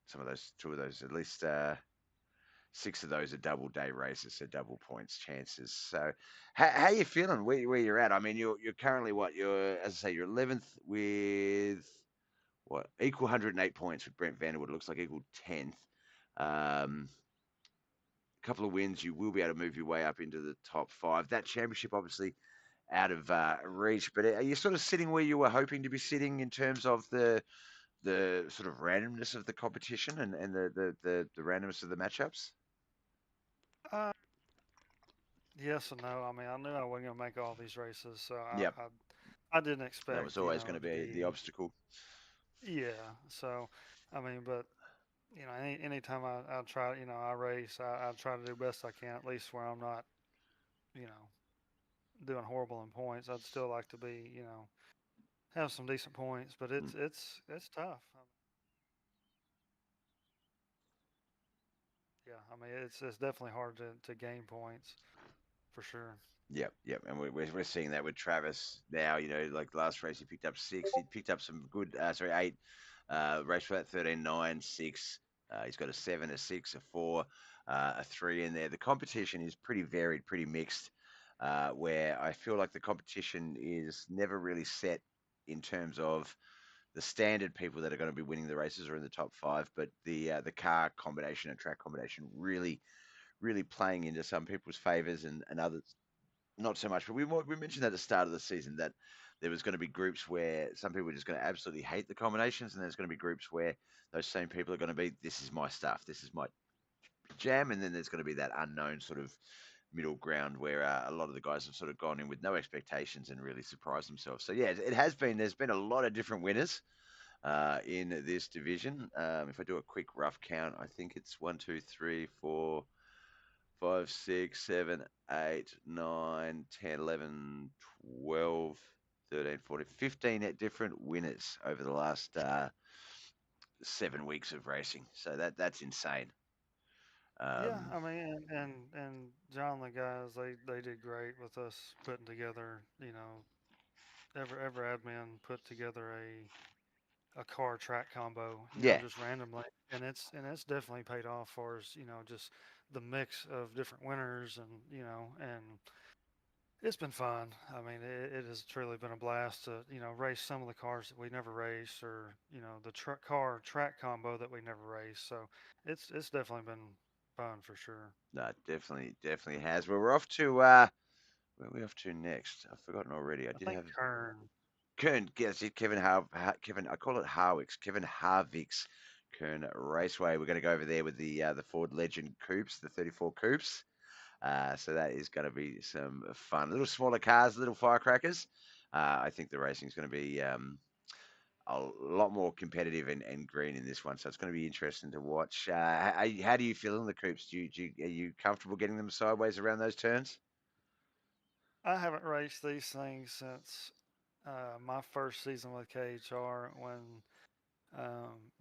some of those, 2 of those, at least 6 of those are double day races, so double points chances. So, how you feeling? Where you're at? I mean, you're currently what? You're, as I say, you're 11th with what, equal 108 points with Brent Vanderwood. It looks like equal 10th. A couple of wins, you will be able to move your way up into the top 5. That championship, obviously, out of reach. But are you sort of sitting where you were hoping to be sitting in terms of the sort of randomness of the competition and the randomness of the matchups? Uh, yes and no. I mean, I knew I wasn't gonna make all these races, so Yep. I didn't That was expect, always going to to be the be, obstacle. yeah. So, I mean, but anytime I try, I race, I try to do best I can, at least where I'm not, you know, doing horrible in points. I'd still like to be, have some decent points, but Mm. it's tough. Yeah, I mean, it's definitely hard to gain points for sure. Yep, yep, and we're seeing that with Travis now. Like last race, he picked up 6. He picked up some good, 8. Race for that 13, 9, 6. He's got a 7, a 6, a 4, a 3 in there. The competition is pretty varied, pretty mixed. Where I feel like the competition is never really set in terms of the standard people that are going to be winning the races or in the top 5, but the car combination and track combination really playing into some people's favors and others not so much. But we mentioned at the start of the season that there was going to be groups where some people are just going to absolutely hate the combinations, and there's going to be groups where those same people are going to be, this is my stuff, this is my jam, and then there's going to be that unknown sort of middle ground where a lot of the guys have sort of gone in with no expectations and really surprised themselves. So yeah, it has been. There's been a lot of different winners in this division. If I do a quick rough count, I think it's 1, 2, 3, 4, 5, 6, 7, 8, 9, 10, 11, 12, 13, 14, 15 different winners over the last 7 weeks of racing. So that's insane. Yeah, Um, I mean, and John, the guys, they did great with us putting together. Every admin put together a car track combo, yeah, just randomly, and it's definitely paid off for us. Just the mix of different winners, and it's been fun. I mean, it has truly been a blast to race some of the cars that we never race, or the car track combo that we never race. So it's definitely been fun for sure. no, definitely has. Well, we're off to where are we off to next? I've forgotten already. I I did think have Kern. Kern. Yes, Kevin. I call it Harwick's. Kevin Harvick's Kern Raceway. We're going to go over there with the Ford Legend coupes, the 34 coupes. So that is going to be some fun. Little smaller cars, little firecrackers. I think the racing is going to be a lot more competitive and green in this one. So it's going to be interesting to watch. How do you feel in the coupes? Are you comfortable getting them sideways around those turns? I haven't raced these things since my first season with KHR when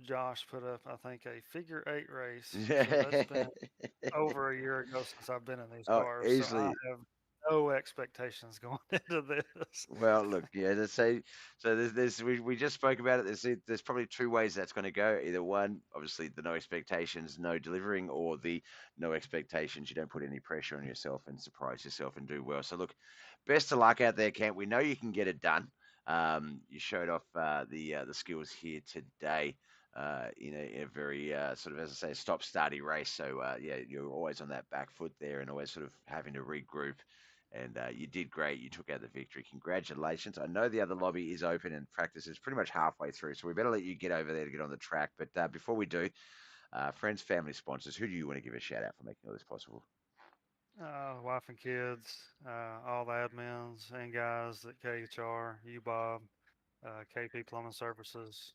Josh put up, I think, a figure 8 race. So that's been over a year ago since I've been in these Oh, cars. So I easily. have no expectations going into this. Well, look, yeah, let's say so. We just spoke about it. There's probably 2 ways that's going to go. Either one, obviously, the no expectations, no delivering, or the no expectations. You don't put any pressure on yourself and surprise yourself and do well. So, look, best of luck out there, Kent. We know you can get it done. You showed off the skills here today in a very sort of, as I say, stop-starty race. So, yeah, you're always on that back foot there and always sort of having to regroup. And you did great. You took out the victory. Congratulations. I know the other lobby is open and practice is pretty much halfway through, so we better let you get over there to get on the track. But before we do, friends, family, sponsors, who do you want to give a shout out for making all this possible? Wife and kids, all the admins and guys at KHR, you, Bob, KP Plumbing Services,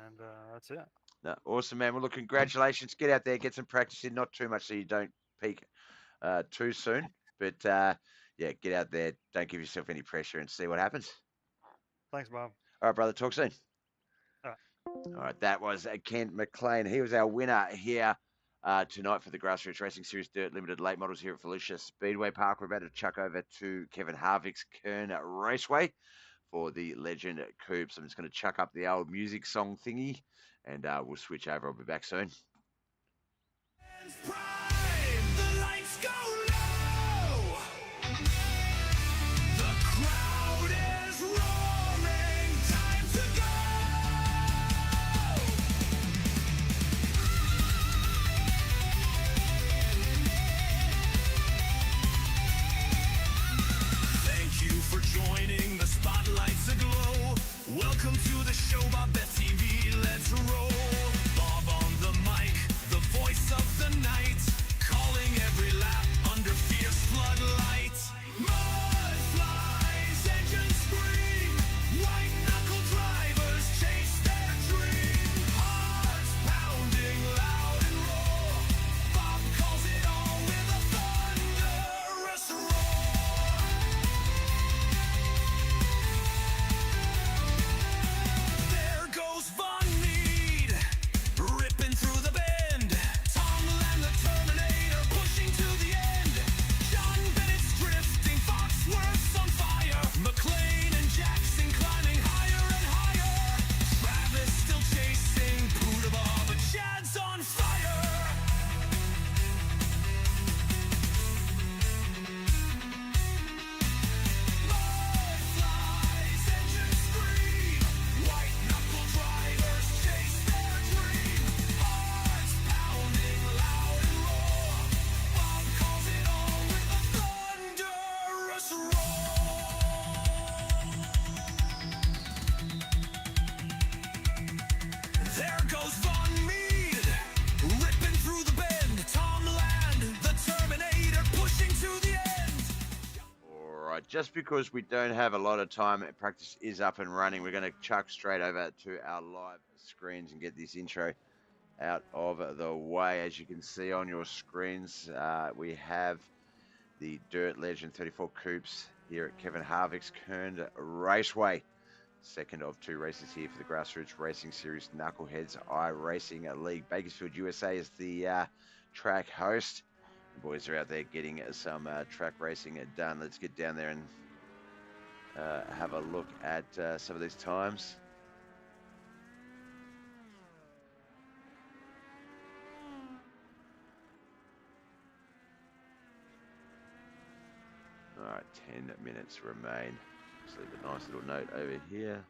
and that's it. No, awesome, man. Well, look, congratulations. Get out there, get some practice in, not too much so you don't peak too soon. But yeah, get out there. Don't give yourself any pressure and see what happens. Thanks, Bob. All right, brother. Talk soon. Uh, All right, that was Kent McLean. He was our winner here tonight for the Grassroots Racing Series Dirt Limited Late Models here at Volusia Speedway Park. We're about to chuck over to Kevin Harvick's Kern Raceway for the Legend Coupes. I'm just going to chuck up the old music song thingy, and we'll switch over. I'll be back soon. Joining the spotlights aglow. Welcome to the show, BobbethTV. Let's roll. Bob on the mic, the voice of the night. just because we don't have a lot of time, practice is up and running. We're going to chuck straight over to our live screens and get this intro out of the way. As you can see on your screens, we have the Dirt Legend 34 Coupes here at Kevin Harvick's Kern Raceway. Second of 2 races here for the Grassroots Racing Series Knuckleheadz iRacing League. Bakersfield, USA is the track host. The boys are out there getting some track racing done. Let's get down there and have a look at some of these times. All right, 10 minutes remain. Just leave a nice little note over here.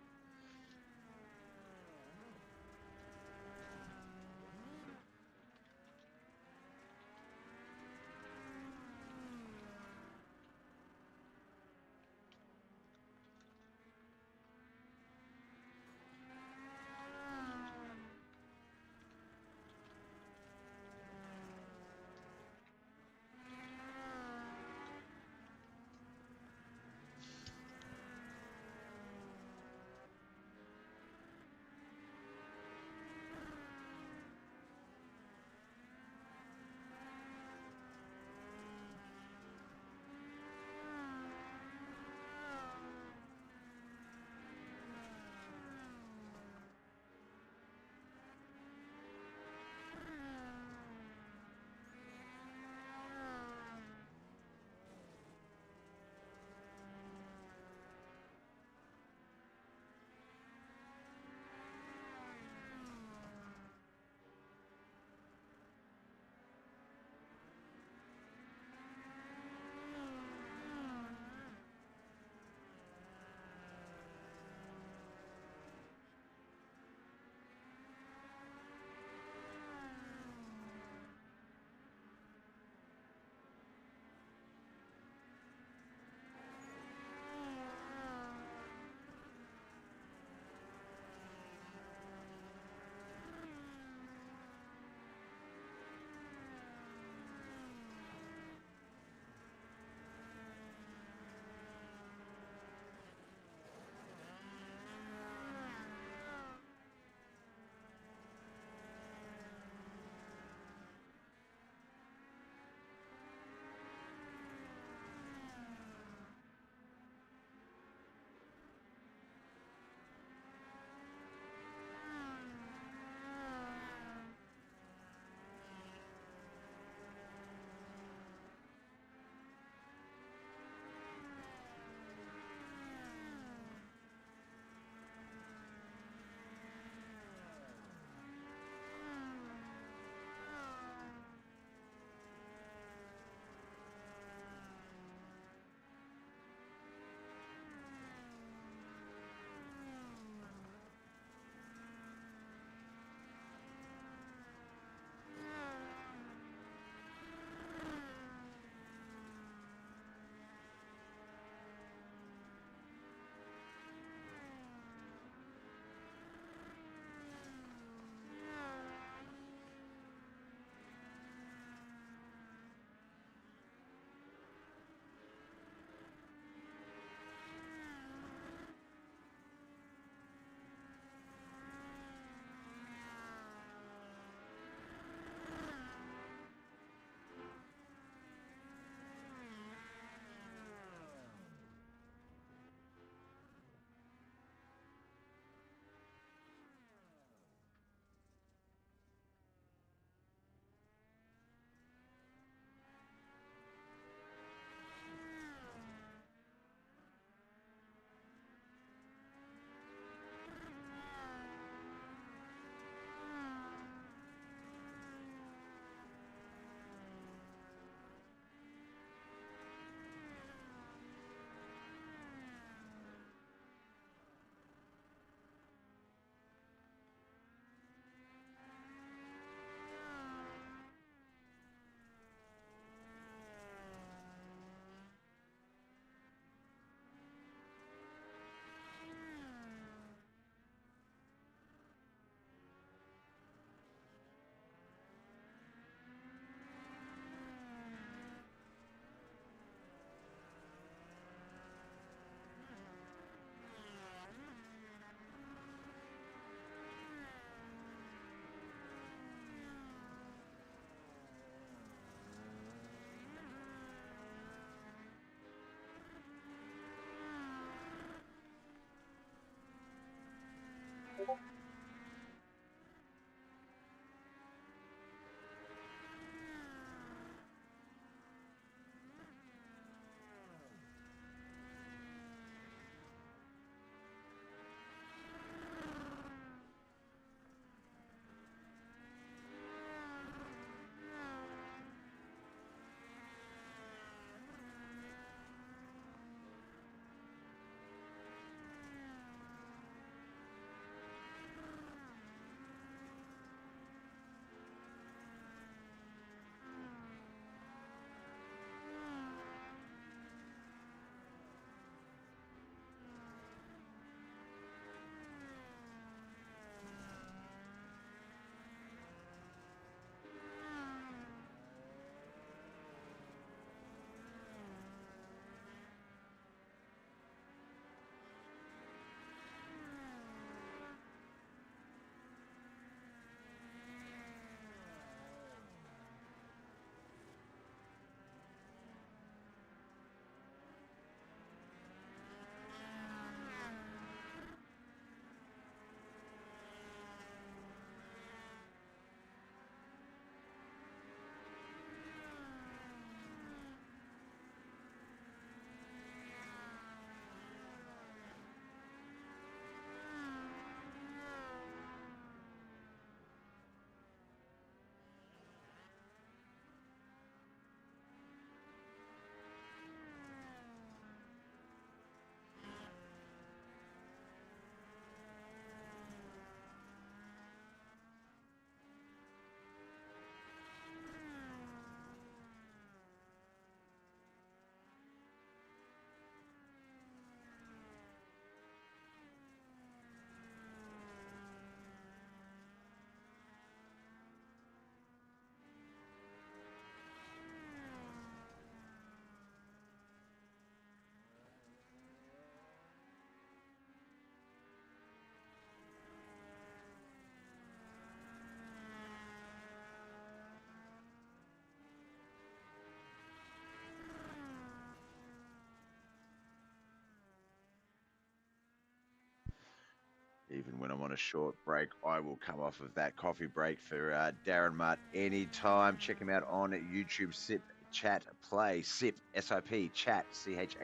Even when I'm on a short break, I will come off of that coffee break for Darren Mutt anytime. Check him out on YouTube. Sip, chat, play. Sip, SIP, chat, CHAT,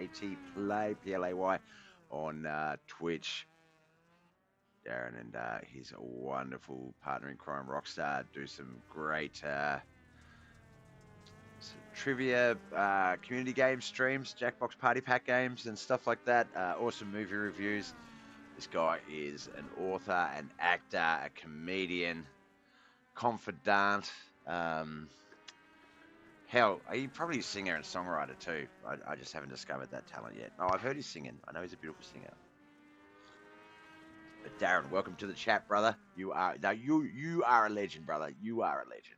play, PLAY on Twitch. Darren and his wonderful partner in crime, Rockstar, do some great trivia, community game streams, Jackbox Party Pack games, and stuff like that. Awesome movie reviews. This guy is an author, an actor, a comedian, confidant. Hell, he's probably a singer and songwriter too. I just haven't discovered that talent yet. No, I've heard he's singing. I know he's a beautiful singer. But Darren, welcome to the chat, brother. You are a legend, brother. You are a legend.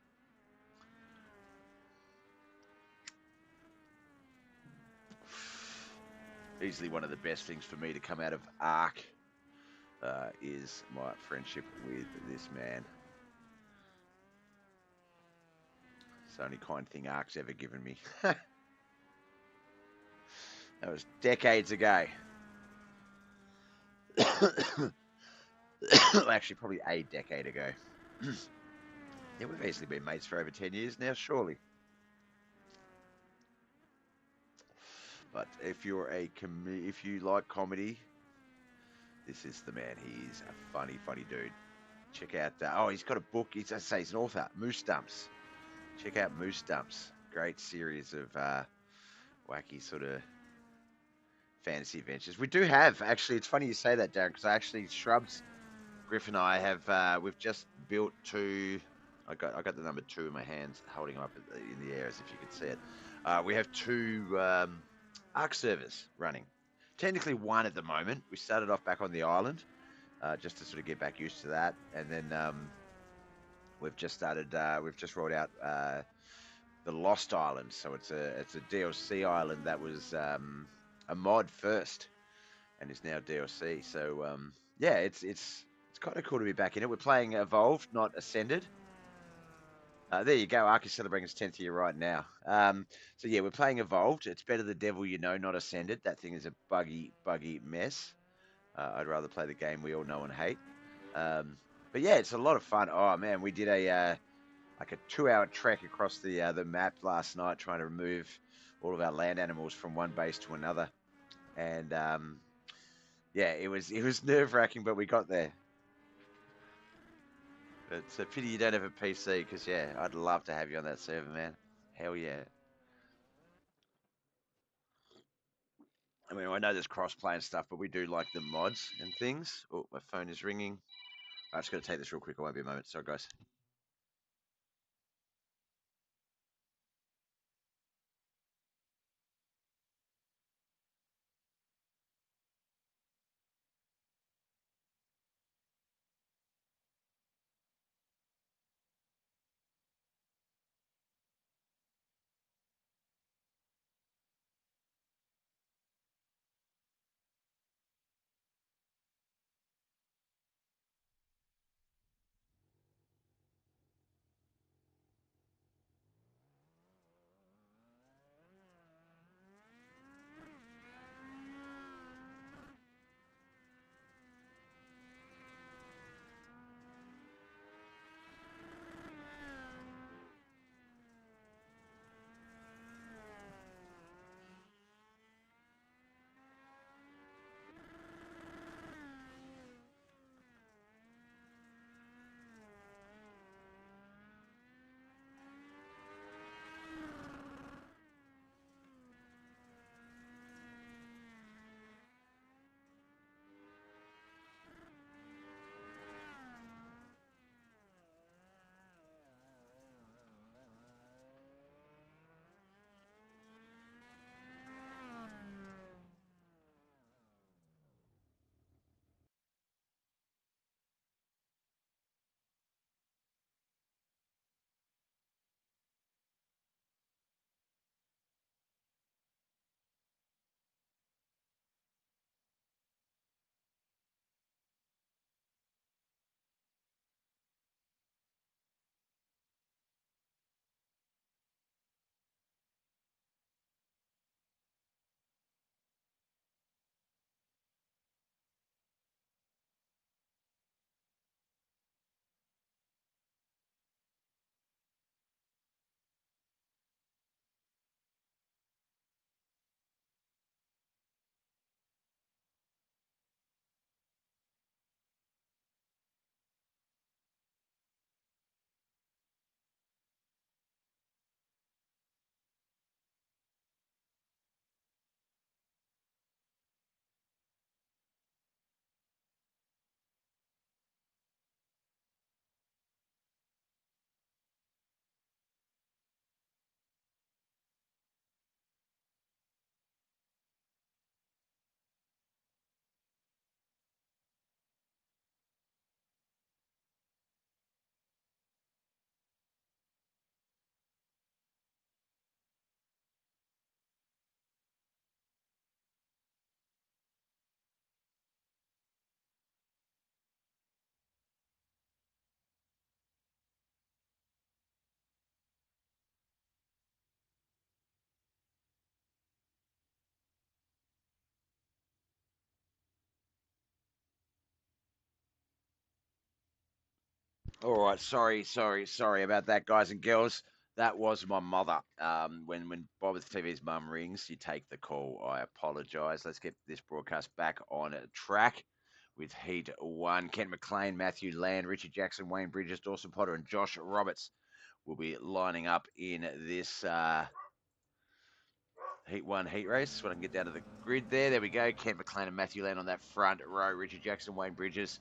Easily one of the best things for me to come out of ARC is my friendship with this man. It's the only kind thing ARC's ever given me. That was decades ago. Actually, probably a decade ago. Yeah, we've easily been mates for over 10 years now, surely. But if you're if you like comedy, this is the man. He's a funny dude. Check out, he's got a book. He's an author, Moose Dumps. Check out Moose Dumps. Great series of wacky sort of fantasy adventures. We do have, actually, it's funny you say that, Darren, because Shrubs, Griff and I have, we've just built two, I got the number 2 in my hands, holding them up in the air as if you could see it. We have 2 ARC servers running. Technically 1 at the moment. We started off back on the island, just to sort of get back used to that. And then we've just rolled out the Lost Island. So it's a DLC island that was a mod first and is now DLC. So yeah, it's kind of cool to be back in it. We're playing Evolved, not Ascended. There you go. ARC is celebrating its 10th year right now. So yeah, we're playing Evolved. It's better the devil you know, not Ascended. That thing is a buggy mess. I'd rather play the game we all know and hate. But yeah, it's a lot of fun. Oh man, we did a like a 2-hour trek across the map last night, trying to remove all of our land animals from one base to another. And yeah, it was nerve wracking, but we got there. It's a pity you don't have a PC, because yeah, I'd love to have you on that server, man. Hell yeah. I mean, I know there's cross-play and stuff, but we do like the mods and things. Oh, my phone is ringing. I'm just going to take this real quick. I won't be a moment. Sorry, guys. All right, sorry about that, guys and girls. That was my mother. When BobbethTV's mum rings, you take the call. I apologise. Let's get this broadcast back on track with Heat 1. Kent McLean, Matthew Land, Richard Jackson, Wayne Bridges, Dawson Potter, and Josh Roberts will be lining up in this Heat 1 heat race. When I can get down to the grid there we go. Kent McLean and Matthew Land on that front row. Richard Jackson, Wayne Bridges,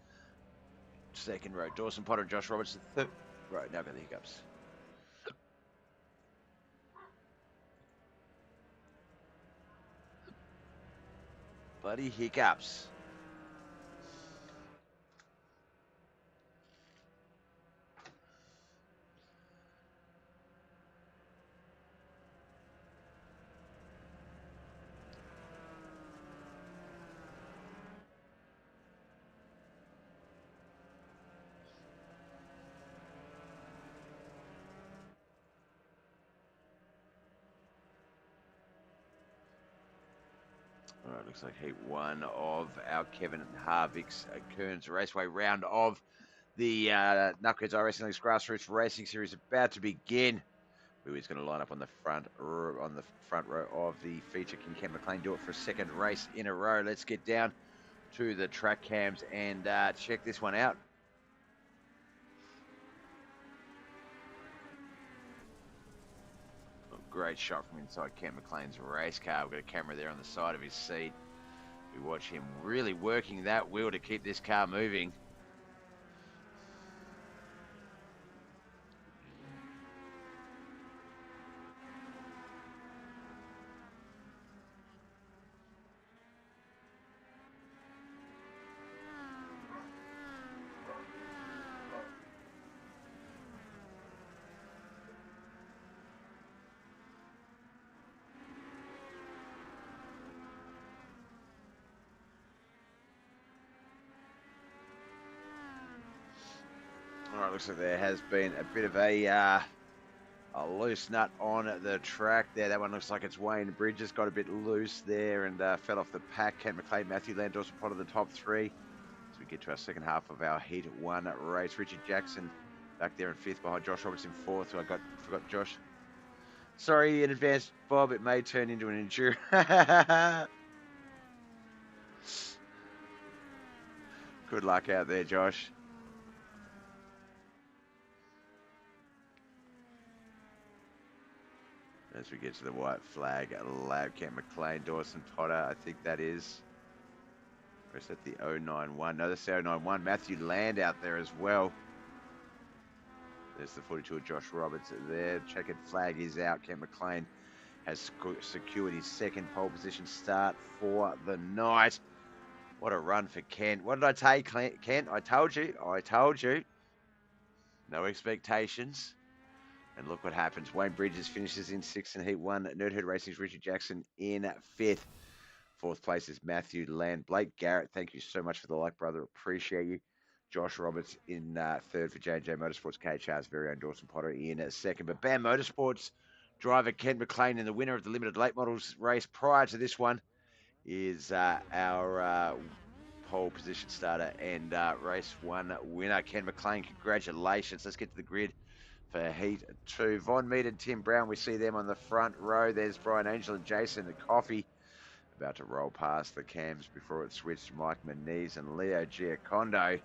second row. Dawson Potter and Josh Roberts, the third row. Now I've got the hiccups. Bloody hiccups. All All right, looks like heat one of our Kevin Harvick's Kern's Raceway round of the Knuckleheadz iRacing League's Grassroots Racing Series about to begin. Who is going to line up on the front row of the feature? Can Ken McLean do it for a second race in a row? Let's get down to the track cams and check this one out. Great shot from inside Ken McLean's race car. We've got a camera there on the side of his seat. We watch him really working that wheel to keep this car moving. All right, looks like there has been a bit of a loose nut on the track there. That one looks like it's Wayne Bridges got a bit loose there and fell off the pack. Kent McLean, Matthew Land also part of the top three. As we get to our second half of our Heat 1 race. Richard Jackson back there in fifth behind Josh Roberts in fourth. So forgot Josh. Sorry in advance, Bob. It may turn into an enduro. Good luck out there, Josh. As we get to the white flag lab, Kent McLean, Dawson Potter, I think that is. Or is that the 091? No, that's the 091. Matthew Land out there as well. There's the 42 of Josh Roberts there. Checkered flag is out. Kent McLean has secured his second pole position start for the night. What a run for Kent. What did I tell you, Kent? I told you. I told you. No expectations. And look what happens. Wayne Bridges finishes in sixth in Heat 1. Nerdhead Racing's Richard Jackson in fifth. Fourth place is Matthew Land. Blake Garrett, thank you so much for the like, brother. Appreciate you. Josh Roberts in third for J&J Motorsports. KHR's very own Dawson Potter in second. But BAM Motorsports driver Ken McLean, and the winner of the limited late models race prior to this one, is our pole position starter and race one winner, Ken McLean. Congratulations. Let's get to the grid for Heat 2. Von Mead and Tim Brown, we see them on the front row. There's Brian Angel and Jason the Coffee about to roll past the cams before it switched to Mike Moniz and Leo Giacondo.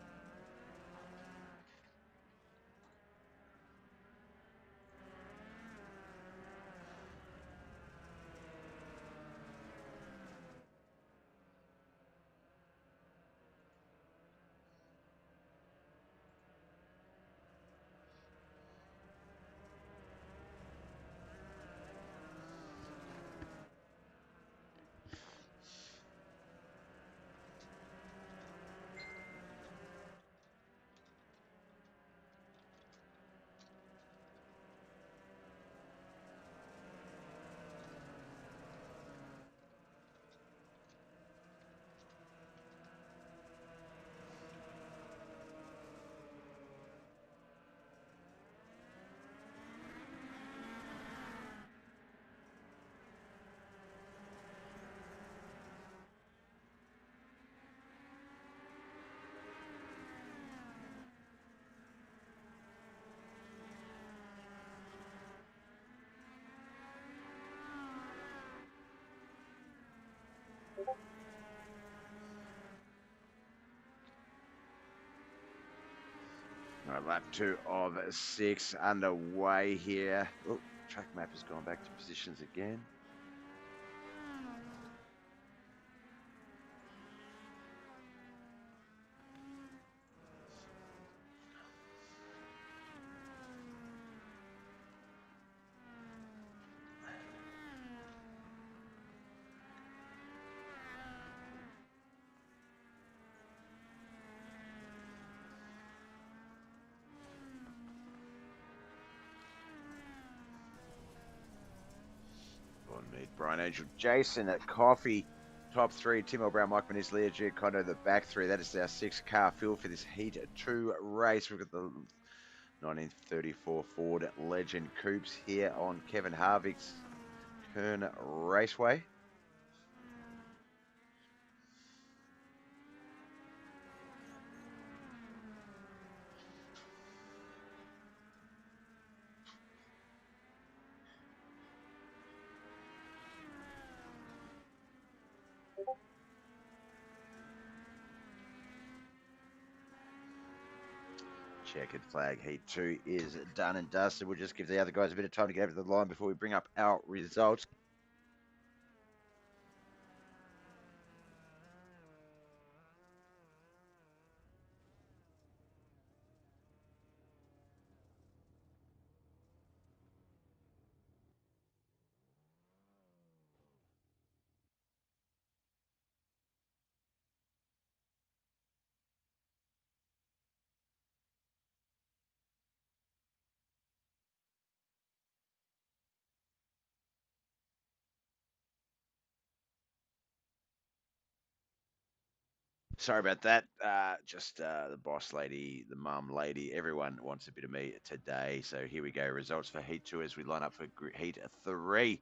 All right, lap 2 of 6 underway here. Oh, track map has gone back to positions again. Brian Angel, Jason at Coffee, top 3, Timo Brown, Mike Moniz, Leo Giacondo, the back 3. That is our 6-car field for this Heat 2 race. We've got the 1934 Ford Legend Coupes here on Kevin Harvick's Kern Raceway. Checkered flag. Heat 2 is done and dusted. We'll just give the other guys a bit of time to get over the line before we bring up our results. Sorry about that. Just the boss lady, the mum lady, everyone wants a bit of me today. So here we go. Results for Heat 2 as we line up for Heat 3.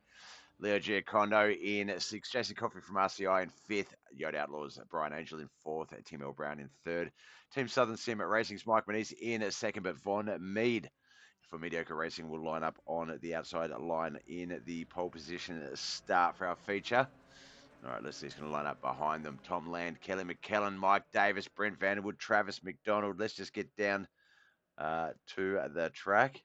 Leo Giacondo in 6th. Jason Coffey from RCI in 5th. Yoda Outlaws, Brian Angel in 4th. Tim L. Brown in 3rd. Team Southern Sim Racing's Mike Manise in 2nd, but Von Mead for Mediocre Racing will line up on the outside line in the pole position start for our feature. All right, let's see. He's going to line up behind them. Tom Land, Kelly McKellen, Mike Davis, Brent Vanderwood, Travis McDonald. Let's just get down to the track.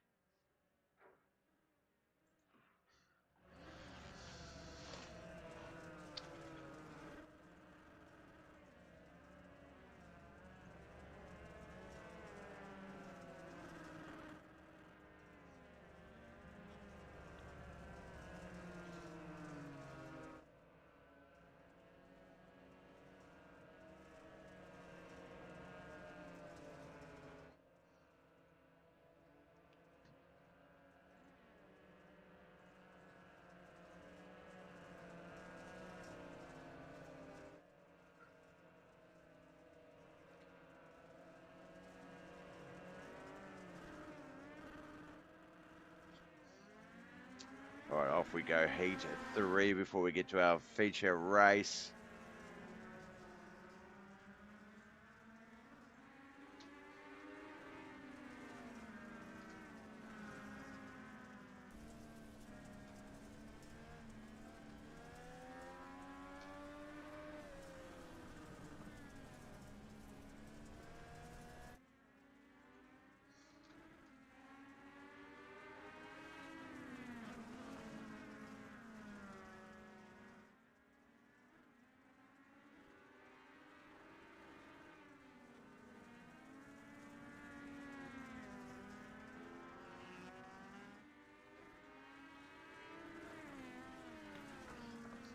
All right, off we go. Heat 3 before we get to our feature race.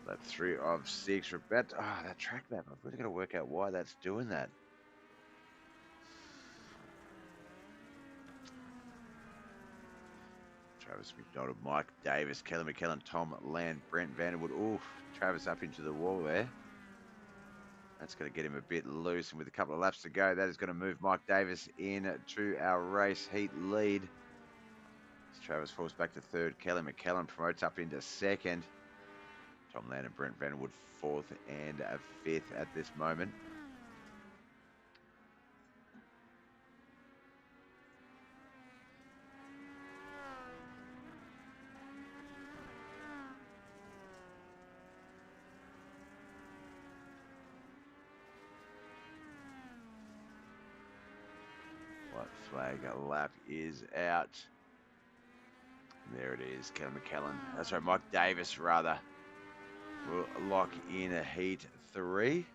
That 3 of 6. We're about that track map. I've really got to work out why that's doing that. Travis McDonald, Mike Davis, Kelly McKellen, Tom Land, Brent Vanderwood. Oof, Travis up into the wall there. That's going to get him a bit loose, and with a couple of laps to go, that is going to move Mike Davis in to our race heat lead. As Travis falls back to 3rd. Kelly McKellen promotes up into 2nd. Tom Land and Brent Vanderwood 4th and 5th at this moment. White flag lap is out. There it is, Kelly McKellen. Sorry, Mike Davis, rather, will lock in a heat 3.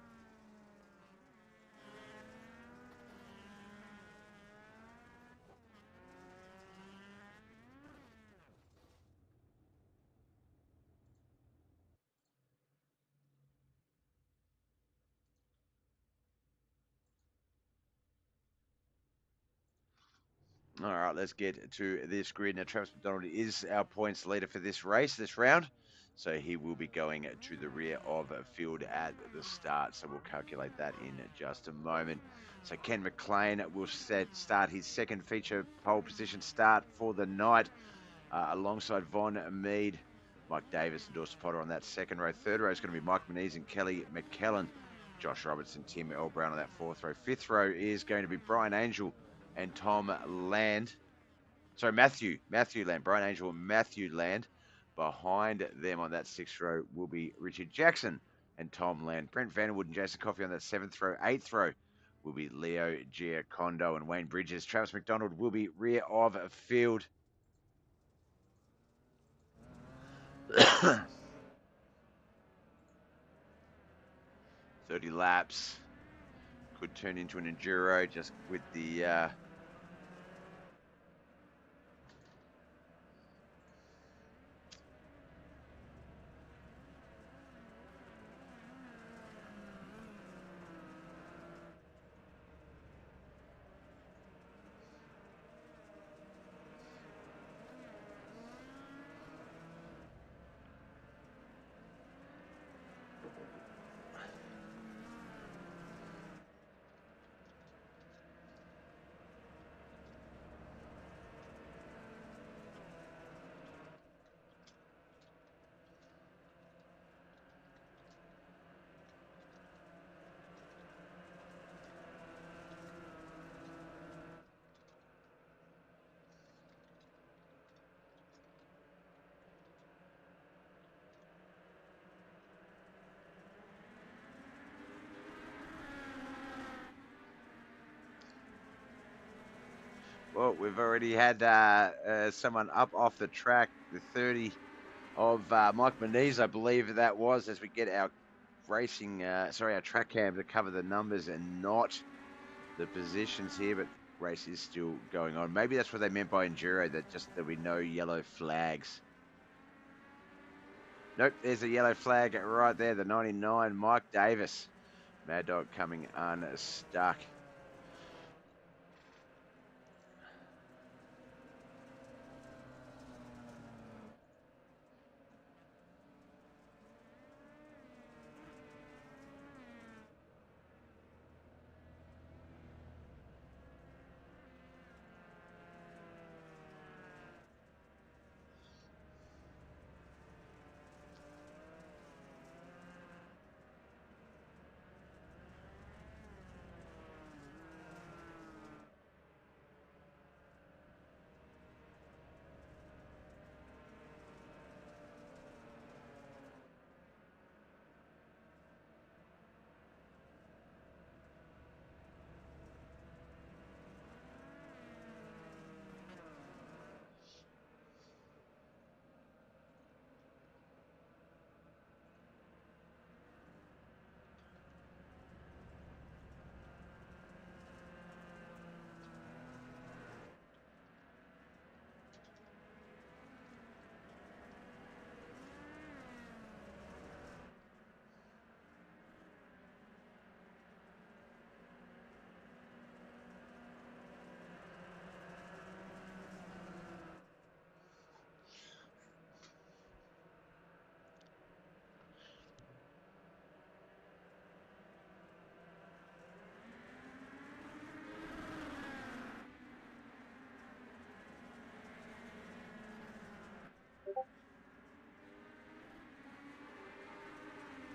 All right, let's get to this grid. Now, Travis McDonald is our points leader for this race, this round. So he will be going to the rear of field at the start. So we'll calculate that in just a moment. So Ken McLean will start his 2nd feature pole position start for the night alongside Von Mead. Mike Davis and Dorset Potter on that 2nd row. 3rd row is going to be Mike Manise and Kelly McKellen. Josh Robertson, Tim L. Brown on that 4th row. 5th row is going to be Brian Angel and Tom Land. Sorry, Matthew Land. Brian Angel and Matthew Land. Behind them on that 6th row will be Richard Jackson and Tom Land. Brent Vanderwood and Jason Coffey on that 7th row. 8th row will be Leo Giacondo and Wayne Bridges. Travis McDonald will be rear of field. 30 laps. Could turn into an enduro just with the well, we've already had someone up off the track, the 30 of Mike Moniz, I believe that was, as we get our our track cam to cover the numbers and not the positions here, but race is still going on. Maybe that's what they meant by enduro, that there'll be no yellow flags. Nope, there's a yellow flag right there, the 99, Mike Davis. Mad Dog coming unstuck.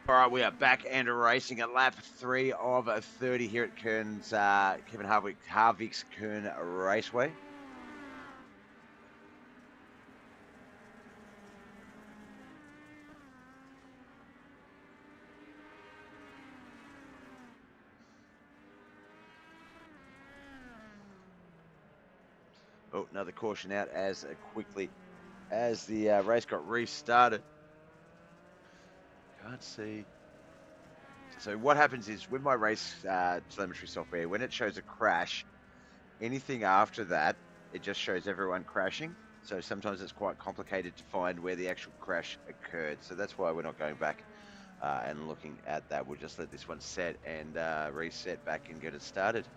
All right, we are back and racing at lap 3 of 30 here at Kern's, Kevin Harvick's Kern Raceway. Oh, another caution out as quickly as the race got restarted. Can't see. So what happens is with my race telemetry software, when it shows a crash, anything after that, it just shows everyone crashing. So sometimes it's quite complicated to find where the actual crash occurred. So that's why we're not going back and looking at that. We'll just let this one set and reset back and get it started.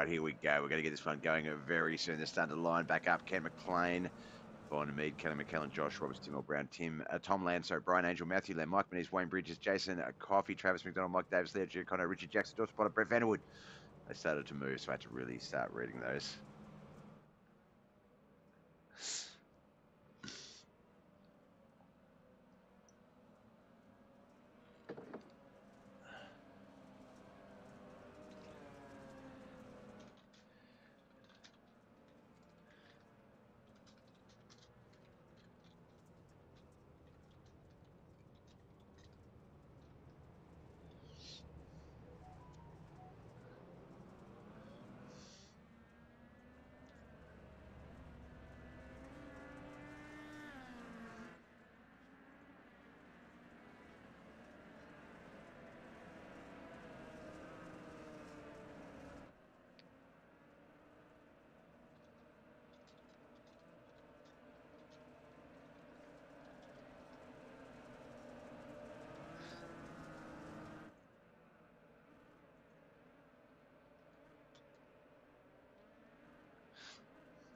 right, here we go. We're going to get this one going very soon. They're starting to line back up. Ken McLean, Vaughn Mead, Kelly McKellen, Josh Roberts, Tim L. Brown, Tom Lanso, Brian Angel, Matthew Lamb, Mike Menez, Wayne Bridges, Jason Coffey, Travis McDonald, Mike Davis, Leo Giacono, Richard Jackson, George Potter, Brett Vanderwood. They started to move, so I had to really start reading those.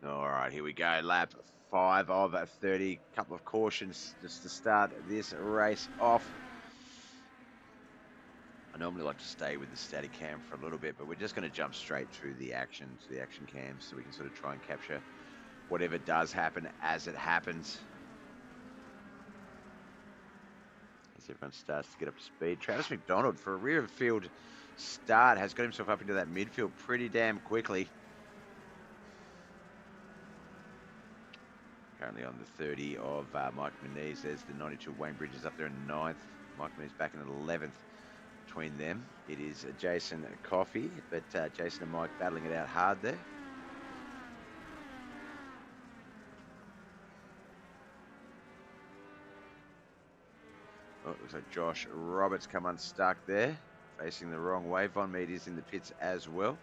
All right, here we go. Lap 5 of 30. Couple of cautions just to start this race off. I normally like to stay with the static cam for a little bit, but we're just going to jump straight through the action to the action cams so we can sort of try and capture whatever does happen as it happens. As everyone starts to get up to speed. Travis McDonald, for a rear field start, has got himself up into that midfield pretty damn quickly. Currently on the 30 of Mike Menez. There's the 92 Wayne Bridges up there in 9th. Mike Menez back in 11th. Between them, it is Jason Coffey, but Jason and Mike battling it out hard there. Oh, it looks like Josh Roberts come unstuck there, facing the wrong way. Von Mead is in the pits as well.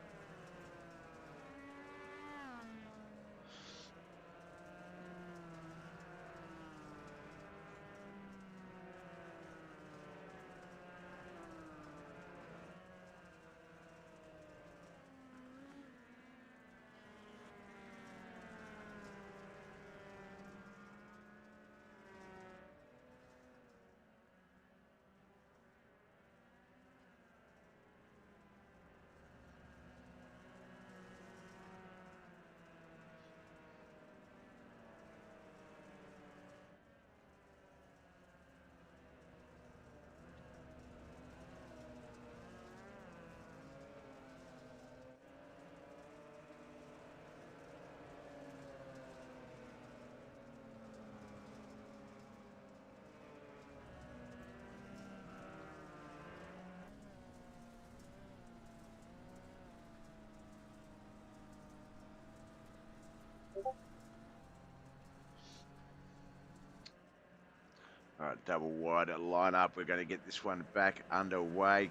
All right, double wide lineup. We're going to get this one back underway.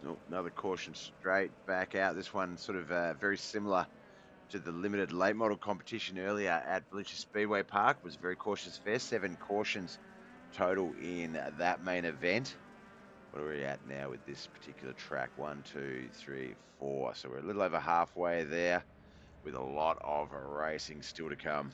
Oh, another caution straight back out. This one sort of very similar to the limited late model competition earlier at Volusia Speedway Park. It was a very cautious affair. 7 cautions total in that main event. What are we at now with this particular track? 1, 2, 3, 4. So we're a little over halfway there with a lot of racing still to come.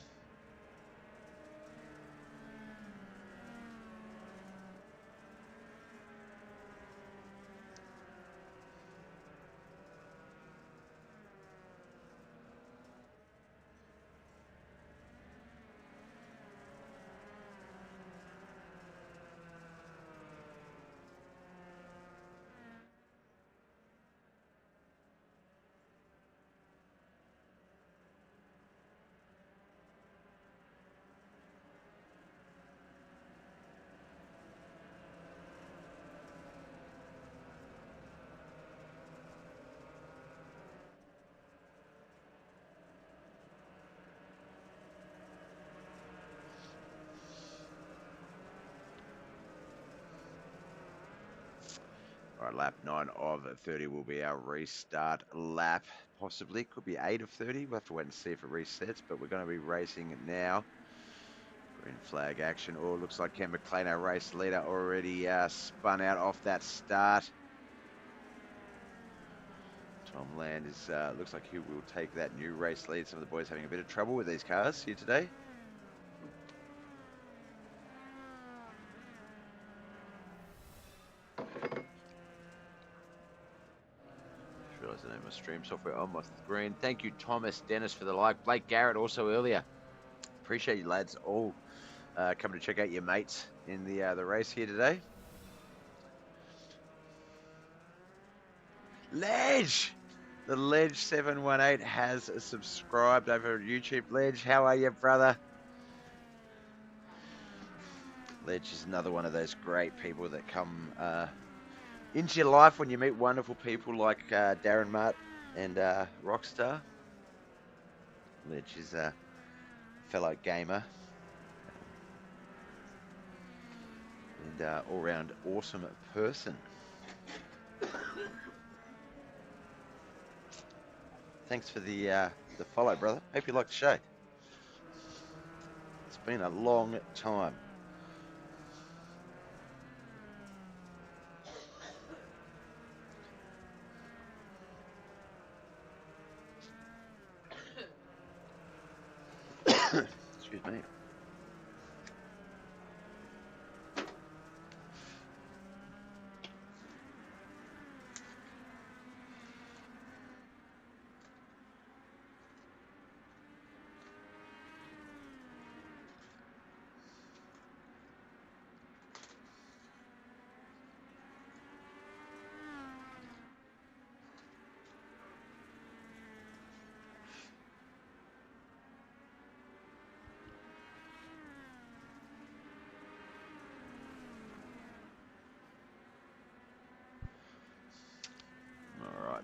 right, lap 9 of 30 will be our restart lap. Possibly, could be 8 of 30. We'll have to wait and see if it resets, but we're going to be racing now. Green flag action. Oh, looks like Ken McLean, our race leader, already spun out off that start. Tom Land is looks like he will take that new race lead. Some of the boys having a bit of trouble with these cars here today. Just realised I don't have my stream software on my screen. Thank you, Thomas Dennis, for the like. Blake Garrett also earlier. Appreciate you lads all coming to check out your mates in the race here today. Ledge! The Ledge 718 has subscribed over on YouTube. Ledge, how are you, brother? Ledge is another one of those great people that come into your life when you meet wonderful people like Darren Mart and Rockstar. Ledge is a fellow gamer and all-round awesome person. Thanks for the follow, brother. Hope you like the show. It's been a long time. Excuse me.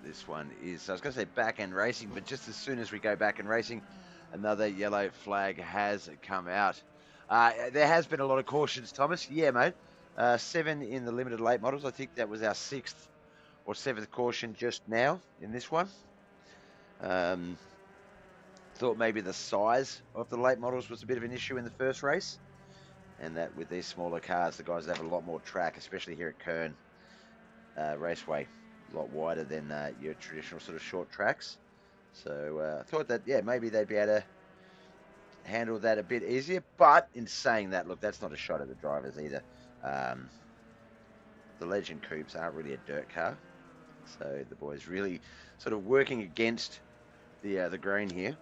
This one is, I was going to say back-end racing, but just as soon as we go back-end racing, another yellow flag has come out. There has been a lot of cautions, Thomas. Yeah, mate. 7 in the limited late models. I think that was our 6th or 7th caution just now in this one. Thought maybe the size of the late models was a bit of an issue in the first race, and that with these smaller cars, the guys have a lot more track, especially here at Kern Raceway. A lot wider than your traditional sort of short tracks. So I thought that, yeah, maybe they'd be able to handle that a bit easier. But in saying that, look, that's not a shot at the drivers either. The Legend Coupes aren't really a dirt car. So the boys really sort of working against the grain here.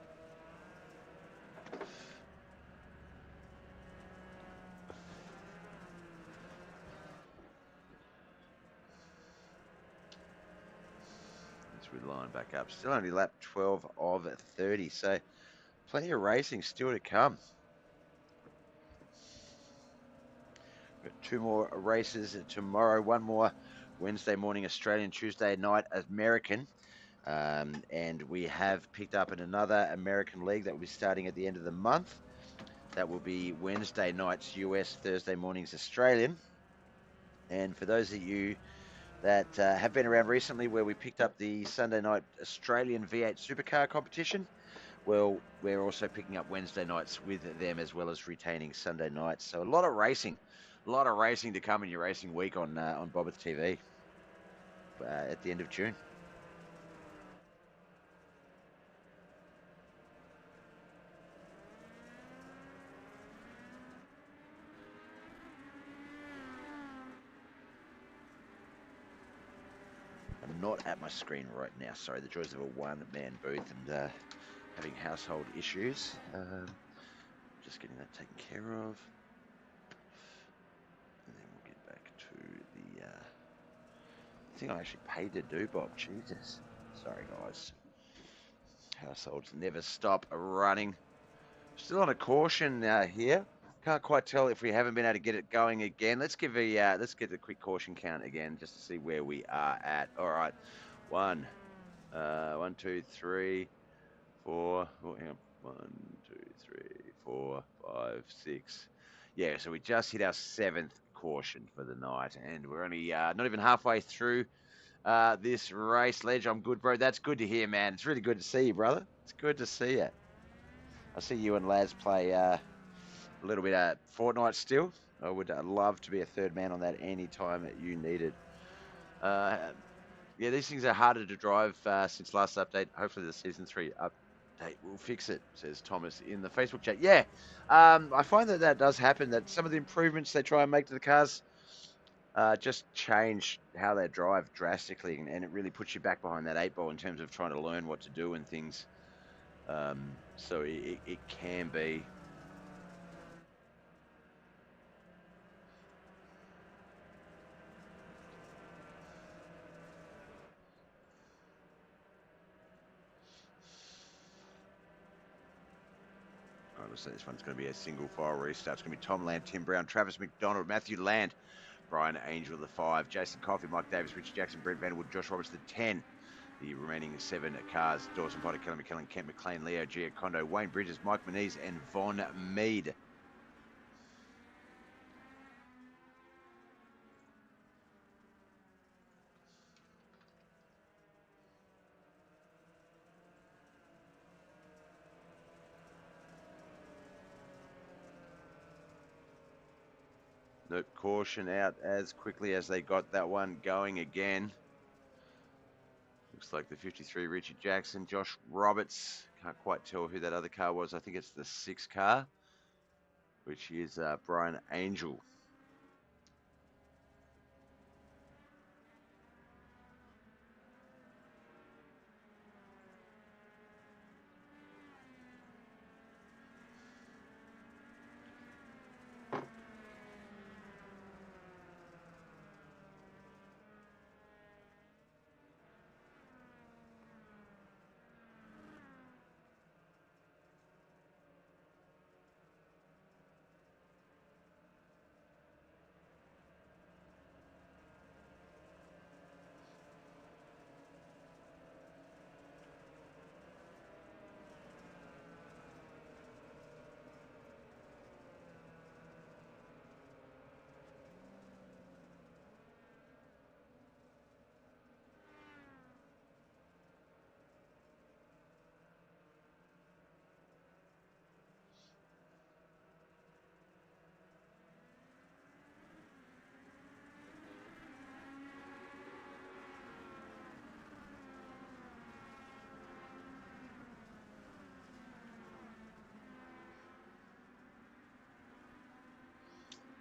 We line back up. Still only lap 12 of 30, so plenty of racing still to come. We've got 2 more races tomorrow, 1 more Wednesday morning Australian, Tuesday night American, and we have picked up in another American league that will be starting at the end of the month. That will be Wednesday nights US, Thursday mornings Australian. And for those of you that have been around recently, where we picked up the Sunday night Australian V8 Supercar competition, well, we're also picking up Wednesday nights with them as well as retaining Sunday nights. So a lot of racing to come in your racing week on BobbethTV at the end of June. I'm not at my screen right now. Sorry, the joys of a one-man booth and having household issues. Just getting that taken care of. And then we'll get back to the thing I actually paid to do, Bob. Jesus. Sorry, guys. Households never stop running. Still on a caution here. Can't quite tell if we haven't been able to get it going again. Let's get the quick caution count again just to see where we are at. All right, 1, 2, 3, 4. Oh, hang on. 1, 2, 3, 4, 5, 6. Yeah, so we just hit our 7th caution for the night. And we're only not even halfway through this race, Ledge. I'm good, bro. That's good to hear, man. It's really good to see you, brother. It's good to see you. I see you and Laz play a little bit of Fortnite still. I would love to be a third man on that any time that you needed. Yeah, these things are harder to drive since last update. Hopefully the Season 3 update will fix it, says Thomas in the Facebook chat. Yeah, I find that does happen, that some of the improvements they try and make to the cars just change how they drive drastically, and it really puts you back behind that 8 ball in terms of trying to learn what to do and things. So it can be. All right, looks like this one's going to be a single file restart. It's going to be Tom Land, Tim Brown, Travis McDonald, Matthew Land, Brian Angel, the 5, Jason Coffey, Mike Davis, Richard Jackson, Brent Vanderwood, Josh Roberts, the 10. The remaining 7 cars: Dawson Potter, Kelly McKellen, Kent McLean, Leo Giacondo, Wayne Bridges, Mike Moniz, and Von Mead. Note caution out as quickly as they got that one going again. Looks like the 53 Richard Jackson, Josh Roberts. Can't quite tell who that other car was. I think it's the 6 car, which is Brian Angel.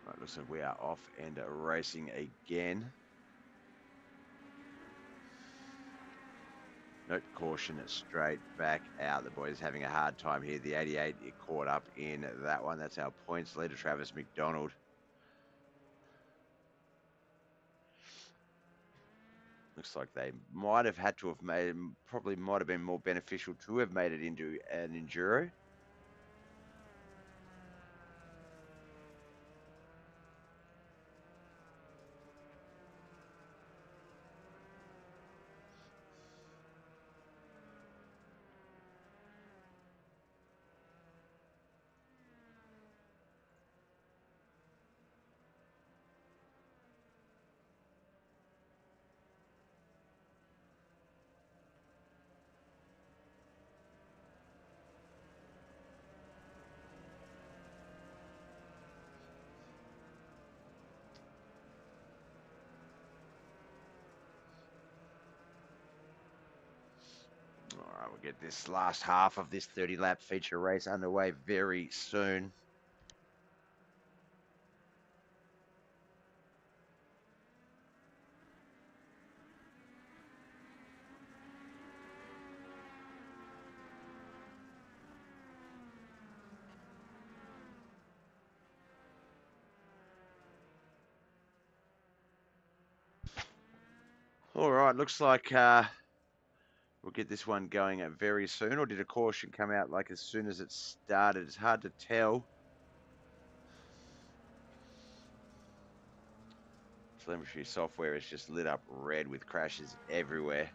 Right, looks like we are off and racing again. Note caution straight back out. The boys having a hard time here. The 88 caught up in that one. That's our points leader, Travis McDonald. Looks like they might have had to have made, probably might have been more beneficial to have made it into an enduro. All right, we'll get this last half of this 30-lap feature race underway very soon. All right, looks like we'll get this one going very soon. Or did a caution come out like as soon as it started? It's hard to tell. Telemetry software is just lit up red with crashes everywhere.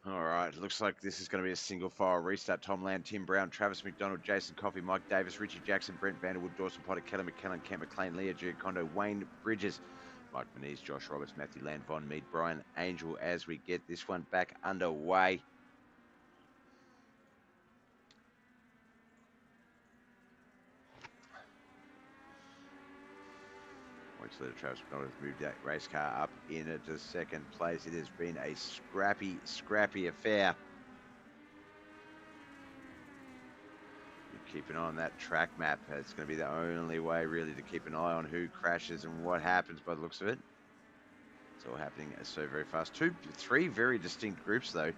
All right, looks like this is going to be a single file restart. Tom Land, Tim Brown, Travis McDonald, Jason Coffey, Mike Davis, Richie Jackson, Brent Vanderwood, Dawson Potter, Kelly McKellen, Kent McLean, Leah Giacondo, Wayne Bridges, Mike Moniz, Josh Roberts, Matthew Land, Von Mead, Brian Angel as we get this one back underway. Points leader Travis McDonald has moved that race car up into second place. It has been a scrappy affair. Keep an eye on that track map. It's going to be the only way really to keep an eye on who crashes and what happens by the looks of it. It's all happening so very fast. Three very distinct groups though.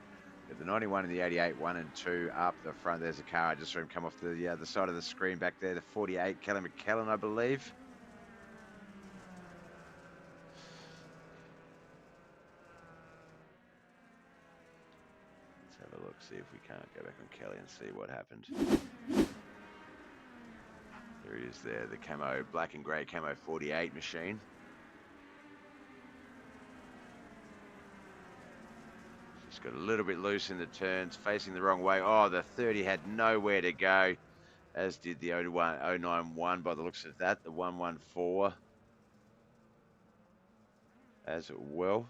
The 91 and the 88, 1 and 2 up the front. There's a car. I just saw him come off the other side of the screen back there. The 48, Kelly McKellen, I believe. Let's have a look, see if we can't go back on Kelly and see what happened. There he is there, the camo, black and grey camo 48 machine. Just got a little bit loose in the turns, facing the wrong way. Oh, the 30 had nowhere to go, as did the 091 by the looks of that, the 114 as well.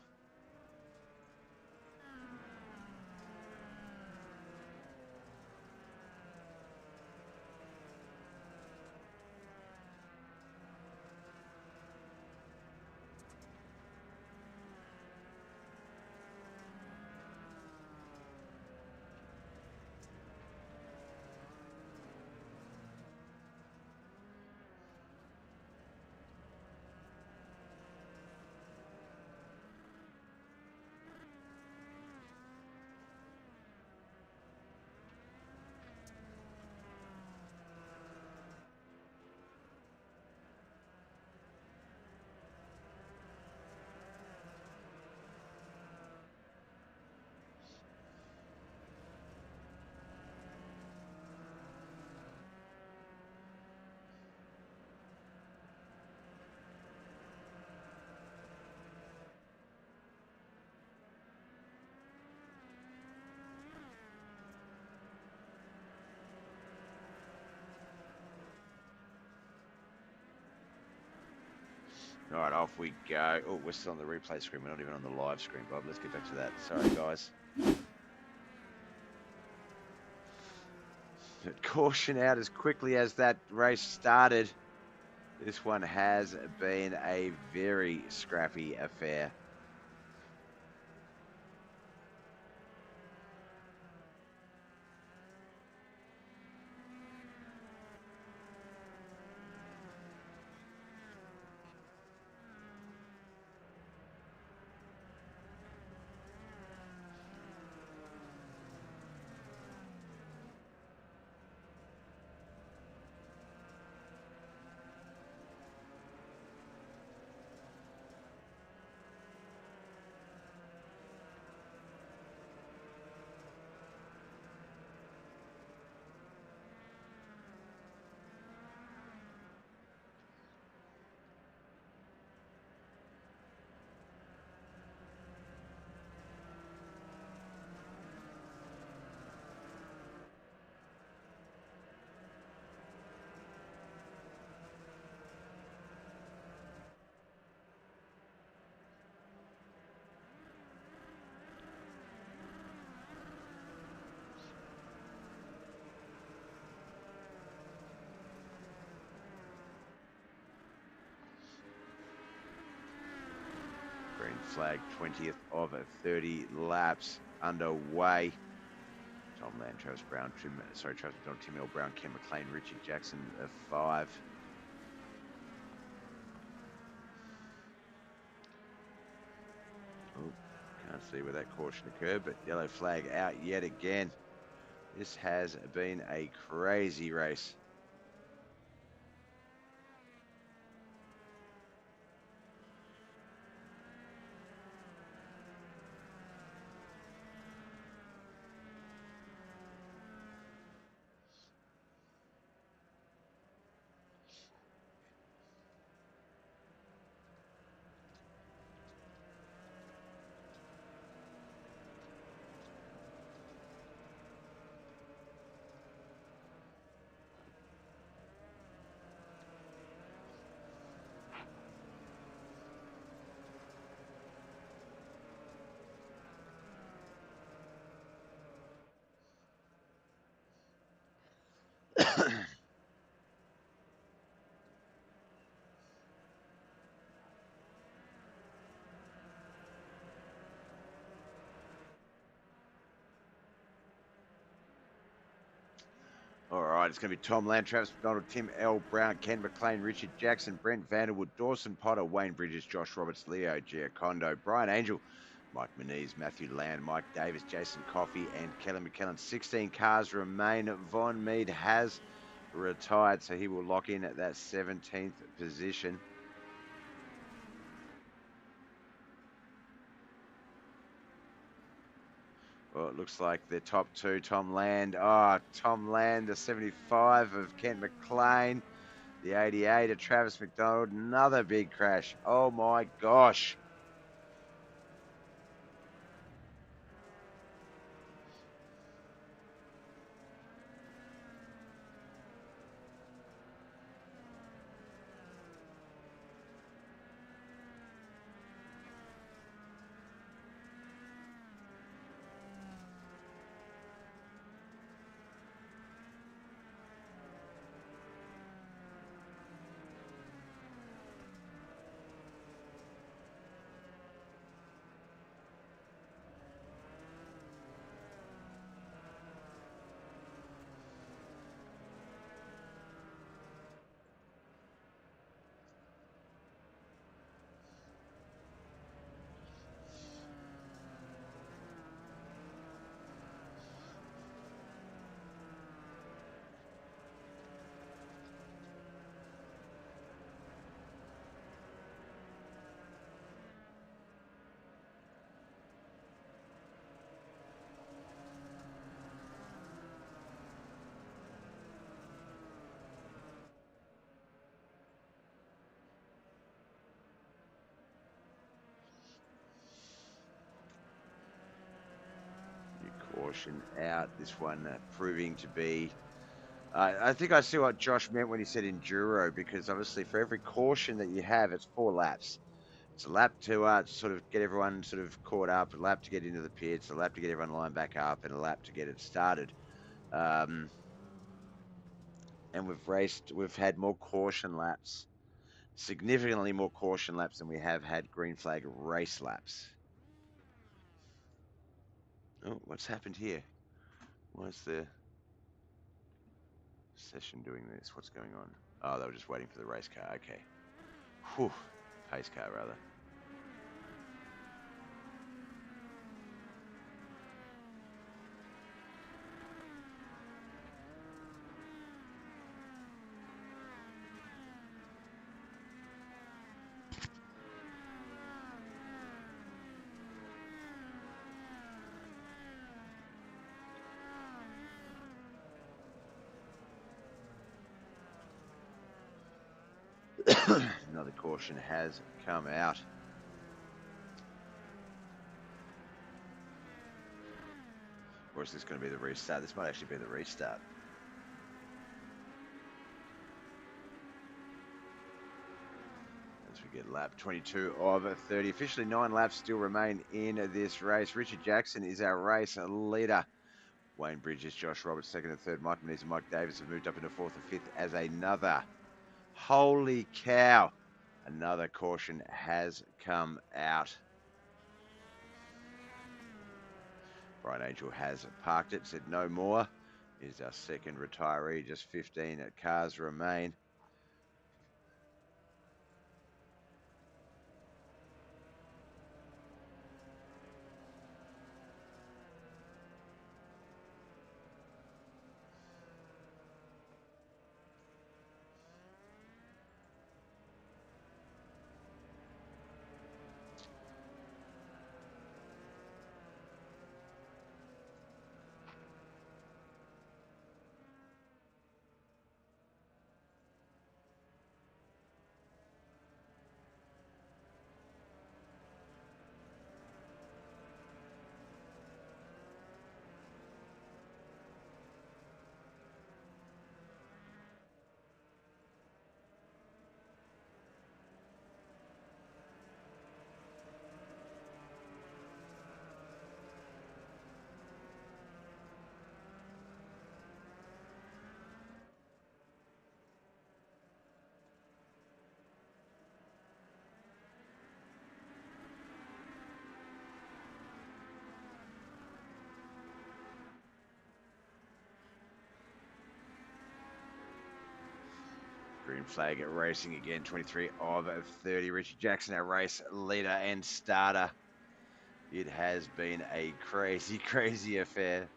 All right, off we go. Oh, we're still on the replay screen. We're not even on the live screen, Bob. Let's get back to that. Sorry, guys. But caution out as quickly as that race started. This one has been a very scrappy affair. Green flag, 20th of 30 laps underway. Tom Land, Travis Brown, Travis McDonald, Tim L. Brown, Ken McLean, Richard Jackson, 5. Oh, can't see where that caution occurred, but yellow flag out yet again. This has been a crazy race. All right, it's going to be Tom Land, Travis McDonald, Tim L. Brown, Ken McLean, Richard Jackson, Brent Vanderwood, Dawson Potter, Wayne Bridges, Josh Roberts, Leo Giacondo, Brian Angel, Mike Moniz, Matthew Land, Mike Davis, Jason Coffey, and Kelly McKellen. 16 cars remain. Von Mead has retired, so he will lock in at that 17th position. Well, it looks like the top two, Tom Land. Oh, Tom Land, the 75 of Kent McLean. The 88 of Travis McDonald. Another big crash. Oh, my gosh. Caution out. This one proving to be... I think I see what Josh meant when he said enduro, because obviously for every caution that you have, it's 4 laps. It's a lap to sort of get everyone sort of caught up, a lap to get into the pits, a lap to get everyone lined back up, and a lap to get it started. And we've had more caution laps, significantly more caution laps than we have had green flag race laps. Oh, what's happened here? Why is the session doing this? What's going on? Oh, they were just waiting for the race car. Okay. Whew. Pace car, rather. Another caution has come out. Or is this going to be the restart? This might actually be the restart. As we get lap 22 of 30. Officially 9 laps still remain in this race. Richard Jackson is our race leader. Wayne Bridges, Josh Roberts, 2nd and 3rd. Mike Moniz and Mike Davis have moved up into 4th and 5th as another. Holy cow. Another caution has come out. Brian Angel has parked it, said no more. Is our second retiree, just 15 cars remain. Green flag at racing again, 23 of 30. Richard Jackson, our race leader and starter. It has been a crazy, crazy affair.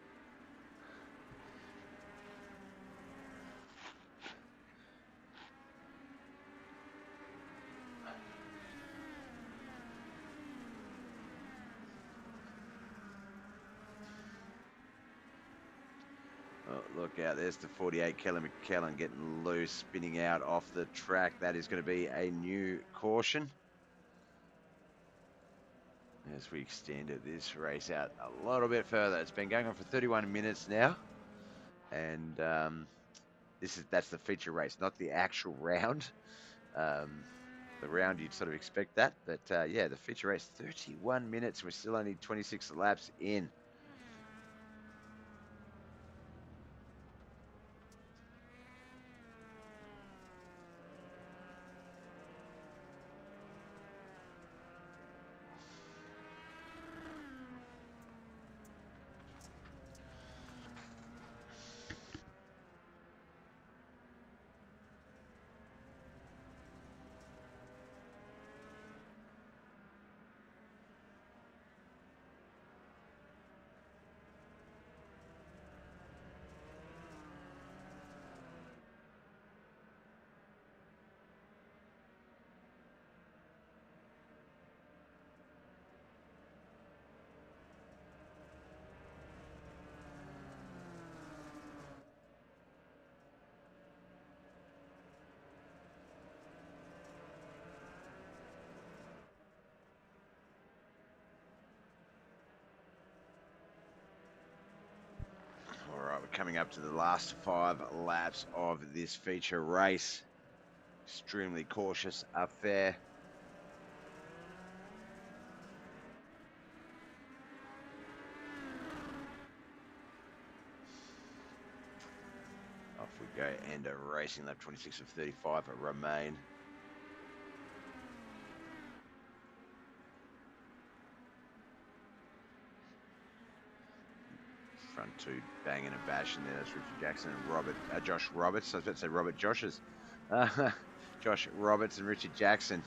Oh, look out, there's the 48, Kelly McKellen getting loose, spinning out off the track. That is going to be a new caution. As we extended this race out a little bit further. It's been going on for 31 minutes now. And that's the feature race, not the actual round. The round, you'd sort of expect that. But yeah, the feature race, 31 minutes. We're still only 26 laps in. All right, we're coming up to the last 5 laps of this feature race. Extremely cautious affair. Off we go, and a racing lap 26 of 35 remain. Front two banging and bashing there. That's Richard Jackson and Josh Roberts. I was about to say Robert Josh's. Josh Roberts and Richard Jackson.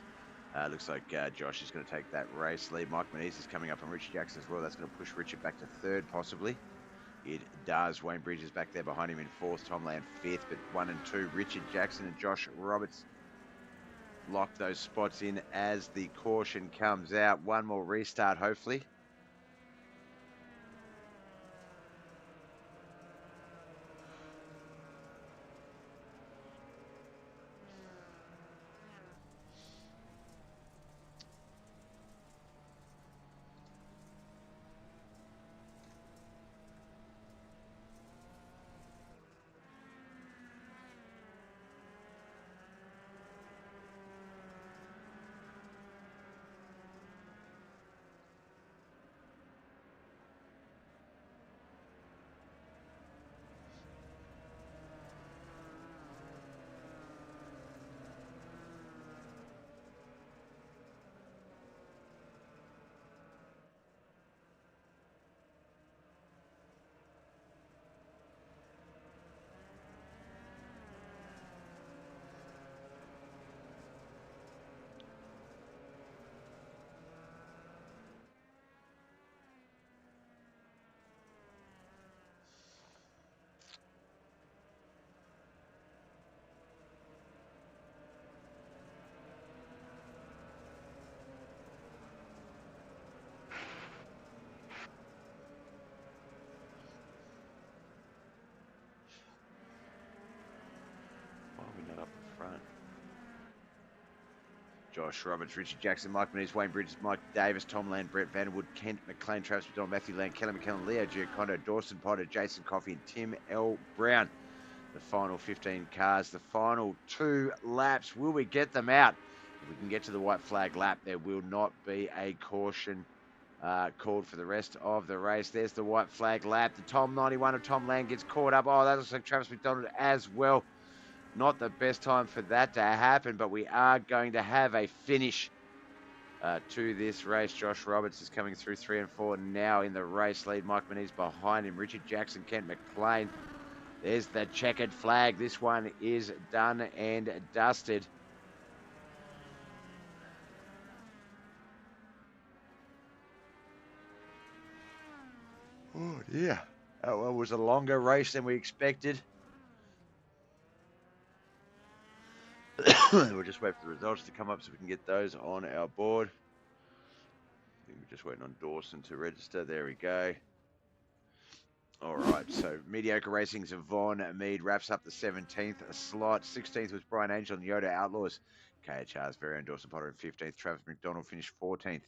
Looks like Josh is going to take that race lead. Mike Manise is coming up on Richard Jackson as well. That's going to push Richard back to 3rd, possibly. It does. Wayne Bridges back there behind him in 4th. Tom Land 5th, but 1 and 2. Richard Jackson and Josh Roberts lock those spots in as the caution comes out. One more restart, hopefully. Josh Roberts, Richard Jackson, Mike Manise, Wayne Bridges, Mike Davis, Tom Land, Brett Vanderwood, Kent McLean, Travis McDonald, Matthew Land, Kelly McKellen, Leo Giacondo, Dawson Potter, Jason Coffey, and Tim L. Brown. The final 15 cars, the final 2 laps. Will we get them out? If we can get to the white flag lap, there will not be a caution called for the rest of the race. There's the white flag lap. The Tom 91 of Tom Land gets caught up. Oh, that looks like Travis McDonald as well. Not the best time for that to happen, but we are going to have a finish to this race. Josh Roberts is coming through 3 and 4 now in the race lead. Mike Manise behind him. Richard Jackson, Kent McLean There's the checkered flag. This one is done and dusted. Oh, dear. That one was a longer race than we expected. We'll just wait for the results to come up so we can get those on our board. I think we're just waiting on Dawson to register. There we go. All right, so Mediocre Racing's Yvonne Mead wraps up the 17th slot. 16th was Brian Angel and Yoda Outlaws. KHR's very own Dawson Potter in 15th. Travis McDonald finished 14th.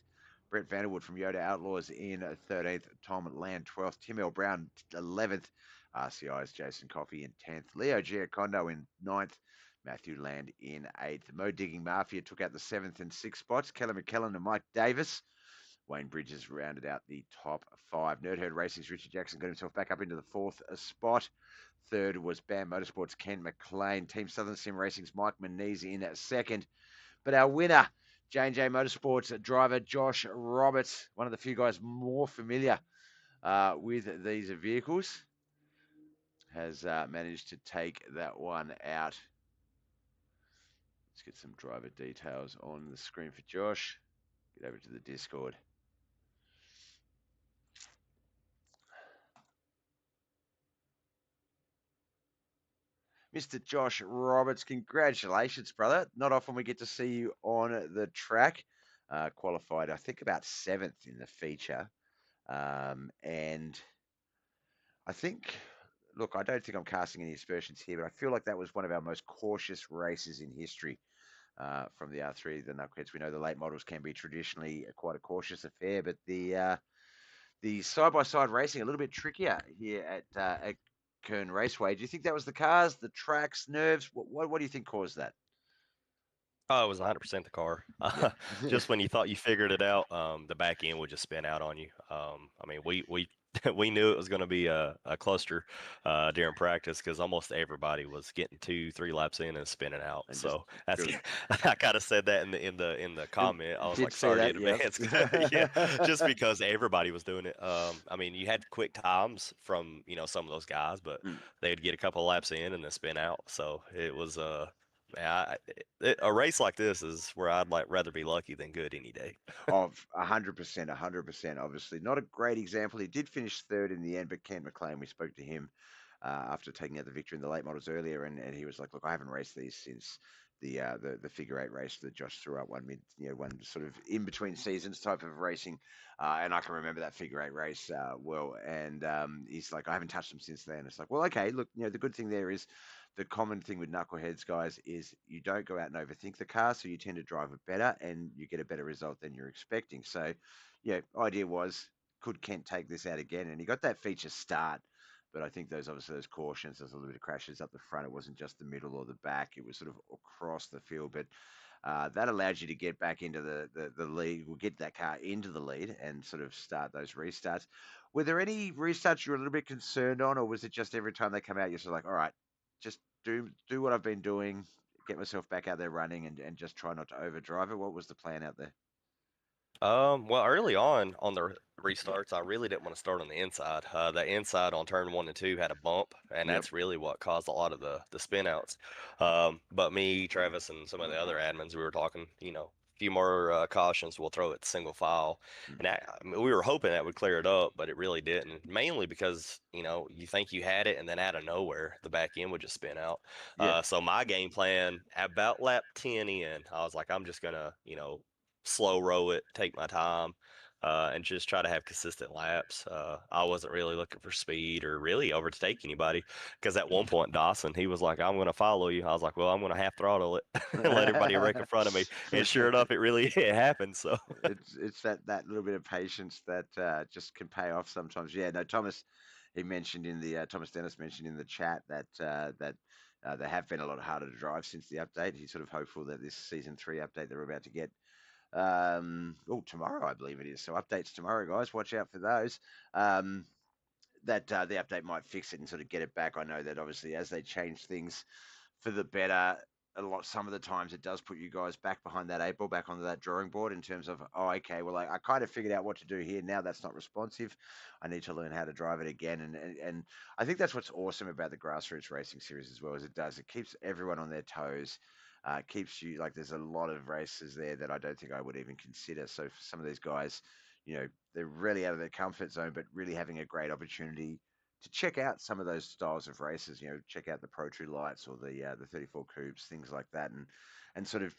Brett Vanderwood from Yoda Outlaws in 13th. Tom Land 12th. Tim L. Brown 11th. RCI's Jason Coffey in 10th. Leo Giacondo in 9th. Matthew Land in 8th. Mo Digging Mafia took out the 7th and 6th spots. Kelly McKellen and Mike Davis. Wayne Bridges rounded out the top 5. Nerd Herd Racing's Richard Jackson got himself back up into the 4th spot. 3rd was BAM Motorsports' Ken McLean. Team Southern Sim Racing's Mike Menez in 2nd. But our winner, J&J Motorsports driver Josh Roberts, one of the few guys more familiar with these vehicles, has managed to take that one out. Let's get some driver details on the screen for Josh. Get over to the Discord. Mr. Josh Roberts, congratulations, brother. Not often we get to see you on the track. Qualified, I think, about 7th in the feature. And I think, look, I don't think I'm casting any aspersions here, but I feel like that was one of our most cautious races in history from the R3, the Knuckleheadz. We know the late models can be traditionally quite a cautious affair, but the side-by-side racing a little bit trickier here at Kern Raceway. Do you think that was the cars, the tracks, nerves? What do you think caused that? Oh, it was 100% the car. Yeah. Just when you thought you figured it out, the back end would just spin out on you. I mean, we we knew it was going to be a cluster during practice because almost everybody was getting 2-3 laps in and spinning out. And So just that's really- I kind of said that in the comment. I was did like, say sorry that, in yeah. advance. Yeah, just because everybody was doing it. I mean, you had quick times from some of those guys, but Mm. they'd get a couple of laps in and then spin out. So it was yeah, a race like this is where I'd rather be lucky than good any day. Of 100%, 100%. Obviously, not a great example. He did finish 3rd in the end, but Kent McLean, we spoke to him after taking out the victory in the late models earlier, and he was like, "Look, I haven't raced these since the figure 8 race that Josh threw up one one sort of in between seasons type of racing, and I can remember that figure 8 race well." And he's like, "I haven't touched them since then." It's like, well, okay, look, the good thing there is. The common thing with Knuckleheadz, guys, is you don't go out and overthink the car, so you tend to drive it better and you get a better result than you're expecting. So, idea was, could Kent take this out again? And he got that feature start, but I think those cautions, there's a little bit of crashes up the front. It wasn't just the middle or the back; it was sort of across the field. But that allowed you to get back into the lead. We'll get that car into the lead and sort of start those restarts. Were there any restarts you were a little bit concerned on, or was it just every time they come out, you're sort of like, all right, just do what I've been doing, get myself back out there running, and just try not to overdrive it? What was the plan out there? Well, early on the restarts, I really didn't want to start on the inside. The inside on turn 1 and 2 had a bump, and Yep. that's really what caused a lot of the spin outs. But me, Travis, and some of the other admins, we were talking, a few more cautions, we'll throw it single file. And I mean, we were hoping that would clear it up, but it really didn't. Mainly because, you think you had it, and then out of nowhere, the back end would just spin out. Yeah. So my game plan, about lap 10 in, I was like, I'm just going to, slow row it, take my time, and just try to have consistent laps. I wasn't really looking for speed or really overtake anybody because at one point Dawson, he was like, I'm going to follow you. I was like, well, I'm going to half throttle it and let everybody wreck in front of me. And sure enough, it happened. So it's that little bit of patience that just can pay off sometimes. Yeah, no, Thomas, he mentioned in the Thomas Dennis mentioned in the chat that they have been a lot harder to drive since the update. He's sort of hopeful that this season 3 update they're about to get tomorrow, I believe it is. So updates tomorrow, guys. Watch out for those. That the update might fix it and sort of get it back. I know that obviously as they change things for the better, some of the times it does put you guys back behind that 8 ball, back onto that drawing board in terms of, oh, okay, well, I kind of figured out what to do here. Now that's not responsive. I need to learn how to drive it again. And I think that's what's awesome about the grassroots racing series as well, as it keeps everyone on their toes. Keeps you like there's a lot of races there that I don't think I would even consider. So for some of these guys, they're really out of their comfort zone, but really having a great opportunity to check out some of those styles of races. Check out the Pro True Lights or the 34 Coupes, things like that, and sort of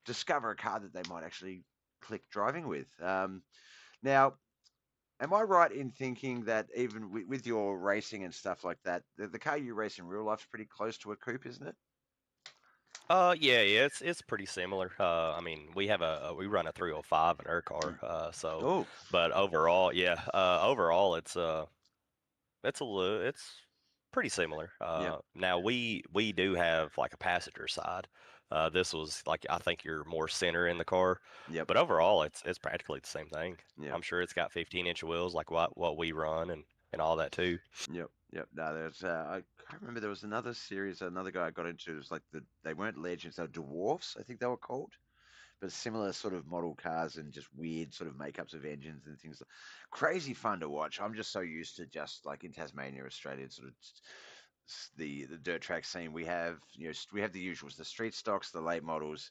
discover a car that they might actually click driving with. Now, am I right in thinking that even with your racing and stuff like that, the car you race in real life is pretty close to a coupe, isn't it? Yeah, it's pretty similar. I mean, we run a 305 in our car. Oh, But overall, overall it's pretty similar. yeah, Now we do have like a passenger side. This was like I think you're more center in the car, yep, but overall it's practically the same thing. yep. I'm sure it's got 15-inch wheels like what we run and all that too. Yep, yep. No, there's I can't remember. There was another series, another guy I got into. It was like they weren't legends, they were dwarfs, I think they were called. But similar sort of model cars and just weird sort of makeups of engines and things. Crazy fun to watch. I'm just so used to just like in Tasmania, Australia, sort of the dirt track scene. We have we have the usuals, the street stocks, the late models,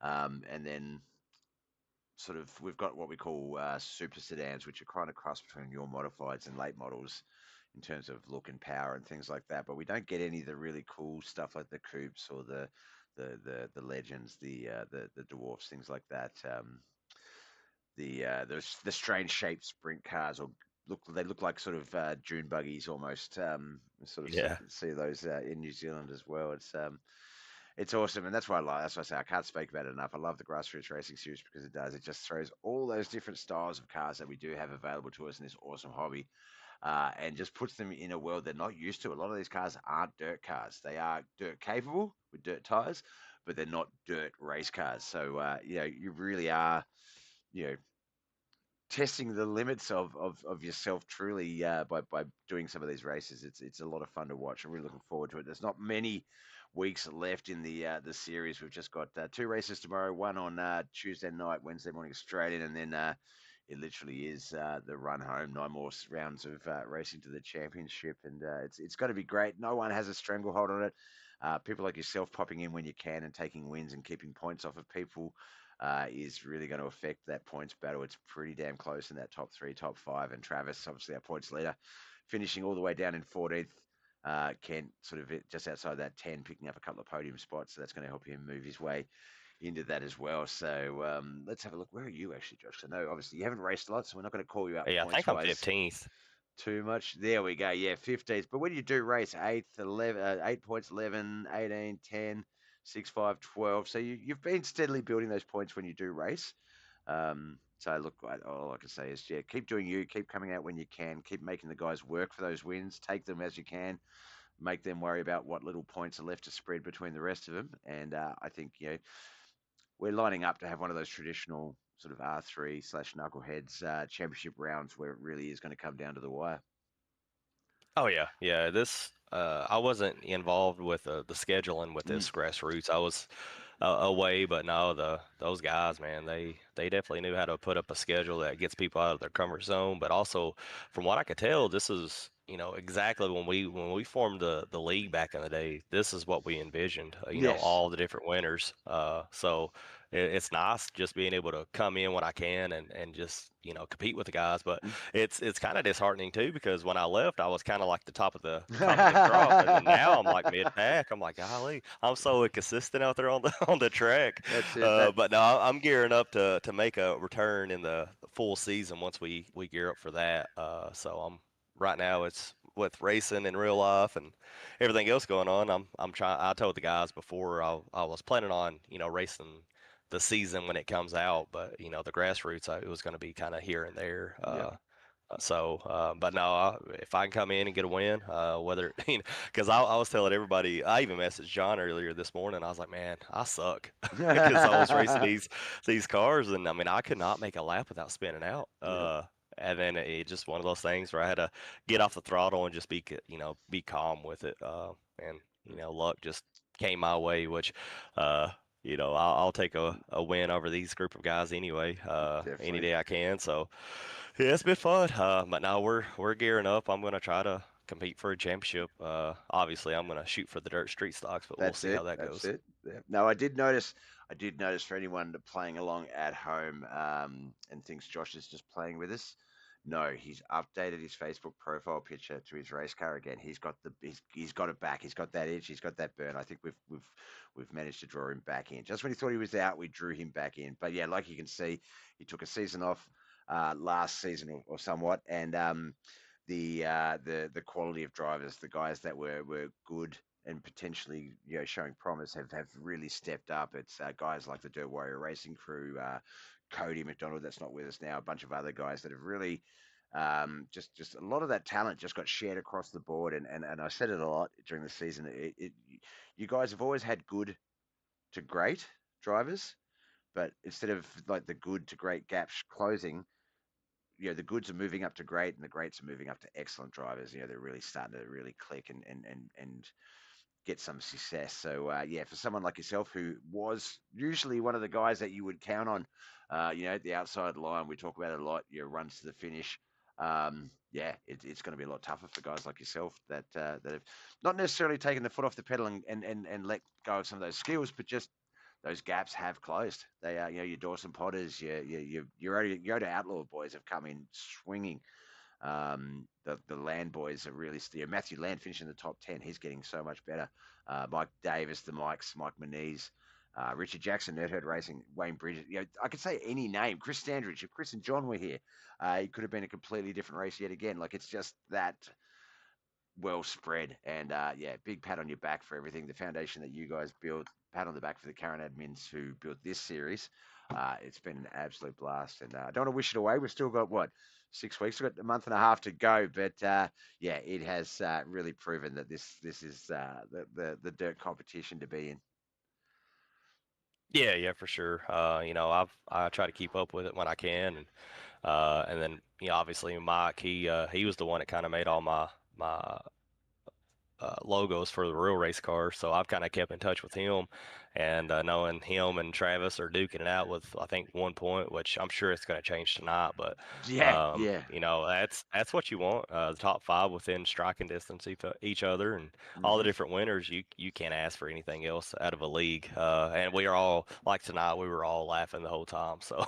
and then sort of we've got what we call super sedans, which are kind of cross between your modifieds and late models in terms of look and power and things like that. But we don't get any of the really cool stuff like the coupes or the legends, the dwarfs, things like that. The strange shaped sprint cars or they look like sort of dune buggies almost. Sort of Yeah. see those in New Zealand as well. It's awesome, and that's why I like. That's why I say I can't speak about it enough. I love the grassroots racing series because it does. It just throws all those different styles of cars that we do have available to us in this awesome hobby, and just puts them in a world they're not used to. A lot of these cars aren't dirt cars. They are dirt capable with dirt tires, but they're not dirt race cars. So you really are, you know, testing the limits of yourself truly by doing some of these races. It's a lot of fun to watch. I'm really looking forward to it. There's not many weeks left in the series. We've just got 2 races tomorrow, one on Tuesday night, Wednesday morning Australian, and then it literally is the run home. 9 more rounds of racing to the championship, and it's going to be great. No one has a stranglehold on it. People like yourself popping in when you can and taking wins and keeping points off of people is really going to affect that points battle. It's pretty damn close in that top 3, top 5, and Travis, obviously our points leader, finishing all the way down in 14th. Kent sort of just outside that 10, picking up a couple of podium spots, so that's going to help him move his way into that as well. So let's have a look. Where are you actually, Josh? I know obviously you haven't raced a lot, so we're not going to call you out Yeah, I points think I'm wise 15th. too much. There we go. Yeah, 15th. But when you do race 8th, 11, 8 points, 11, 18, 10, 6, 5, 12. So you've been steadily building those points when you do race. So look, all I can say is, yeah, keep doing you, keep coming out when you can, keep making the guys work for those wins, take them as you can, make them worry about what little points are left to spread between the rest of them. And I think, we're lining up to have one of those traditional sort of R3/Knuckleheadz championship rounds where it really is going to come down to the wire. Oh yeah. This I wasn't involved with the scheduling with this grassroots. I was away, but no, those guys, man, they definitely knew how to put up a schedule that gets people out of their comfort zone. But also, from what I could tell, this is exactly when we formed the league back in the day. This is what we envisioned. Yes. All the different winners. So it's nice just being able to come in when I can and just compete with the guys. But it's kind of disheartening too because when I left, I was kind of like the top of the crop, and then now I'm like mid pack. I'm like, golly, I'm so inconsistent out there on the on the track. That's it. But no, I'm gearing up to make a return in the full season once we gear up for that. So I'm right now it's with racing in real life and everything else going on. I'm trying. I told the guys before I was planning on racing the season when it comes out, but the grassroots it was going to be kind of here and there. But no, if I can come in and get a win, whether because I was telling everybody, I even messaged John earlier this morning. I was like, man, I suck because I was racing these cars, and I mean, I could not make a lap without spinning out. And then it just one of those things where I had to get off the throttle and just be calm with it. And luck just came my way, which, I'll take a win over these group of guys anyway, any Definitely. day I can. So yeah, it's been fun. But now we're gearing up. I'm gonna try to compete for a championship. Obviously, I'm gonna shoot for the dirt street stocks, but we'll That's see it. how that That's goes. it. Yeah. No, I did notice. I did notice for anyone playing along at home and thinks Josh is just playing with us. No, he's updated his Facebook profile picture to his race car again. He's got it back. He's got that edge. He's got that burn. I think we've managed to draw him back in. Just when he thought he was out, we drew him back in. But yeah, like you can see, he took a season off last season or somewhat, and the quality of drivers, the guys that were good and potentially showing promise have really stepped up. It's guys like the Dirt Warrior Racing crew, Cody McDonald that's not with us now, a bunch of other guys that have really just a lot of that talent just got shared across the board. And I said it a lot during the season. You guys have always had good to great drivers, but instead of like the good to great gaps closing, the goods are moving up to great and the greats are moving up to excellent drivers. They're really starting to really click and get some success. So yeah, for someone like yourself who was usually one of the guys that you would count on, at the outside line, we talk about it a lot. Your runs to the finish. Yeah, it's going to be a lot tougher for guys like yourself that have not necessarily taken the foot off the pedal and let go of some of those skills, but just those gaps have closed. They are, your Dawson Potters, your Oda Outlaw boys have come in swinging. The Land boys are really Matthew Land finishing in the top 10. He's getting so much better. Mike Davis, Mike Moniz, Richard Jackson, Nerdherd Racing, Wayne Bridges. I could say any name. Chris Standridge. If Chris and John were here, it could have been a completely different race yet again. Like it's just that well spread. And yeah, big pat on your back for everything. The foundation that you guys built. Pat on the back for the current admins who built this series. It's been an absolute blast, and I don't want to wish it away. We've still got 6 weeks. We've got a month and a half to go, but yeah, it has really proven that this is the dirt competition to be in. Yeah, for sure. I try to keep up with it when I can, and then obviously Mike, he was the one that kind of made all my logos for the real race car. So I've kind of kept in touch with him, and knowing him and Travis are duking it out with I think 1 point, which I'm sure it's going to change tonight. But Yeah. that's what you want. The top five within striking distance each other, and all the Mm-hmm. different winners. You can't ask for anything else out of a league. And we are all like tonight. We were all laughing the whole time. So,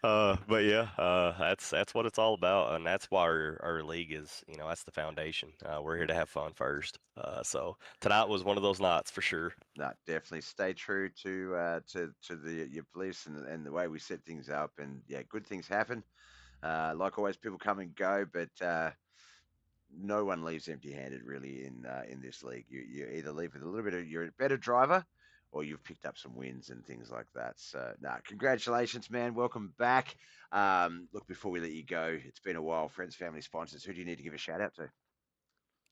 but yeah, that's what it's all about, and that's why our league is. That's the foundation. We're here to have fun first. So tonight was one of those nights for sure. No, definitely stay true to your beliefs and the way we set things up, and yeah, good things happen. Like always, people come and go, but no one leaves empty-handed really in this league. You either leave with a little bit of you're a better driver, or you've picked up some wins and things like that. So, congratulations, man. Welcome back. Look, before we let you go, it's been a while. Friends, family, sponsors. Who do you need to give a shout out to?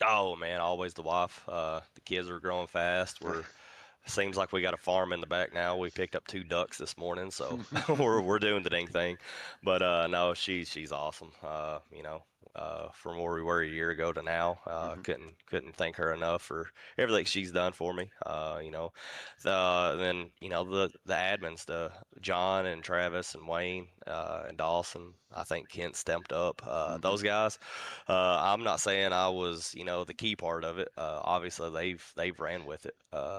Oh man, always the wife. The kids are growing fast. Seems like we got a farm in the back now. We picked up 2 ducks this morning, so we're doing the dang thing. But no, she's awesome. From where we were a year ago to now, Mhm. couldn't thank her enough for everything she's done for me. The admins, the John and Travis and Wayne and Dawson. I think Kent stepped up. Mhm. Those guys. I'm not saying I was, the key part of it. Obviously, they've ran with it.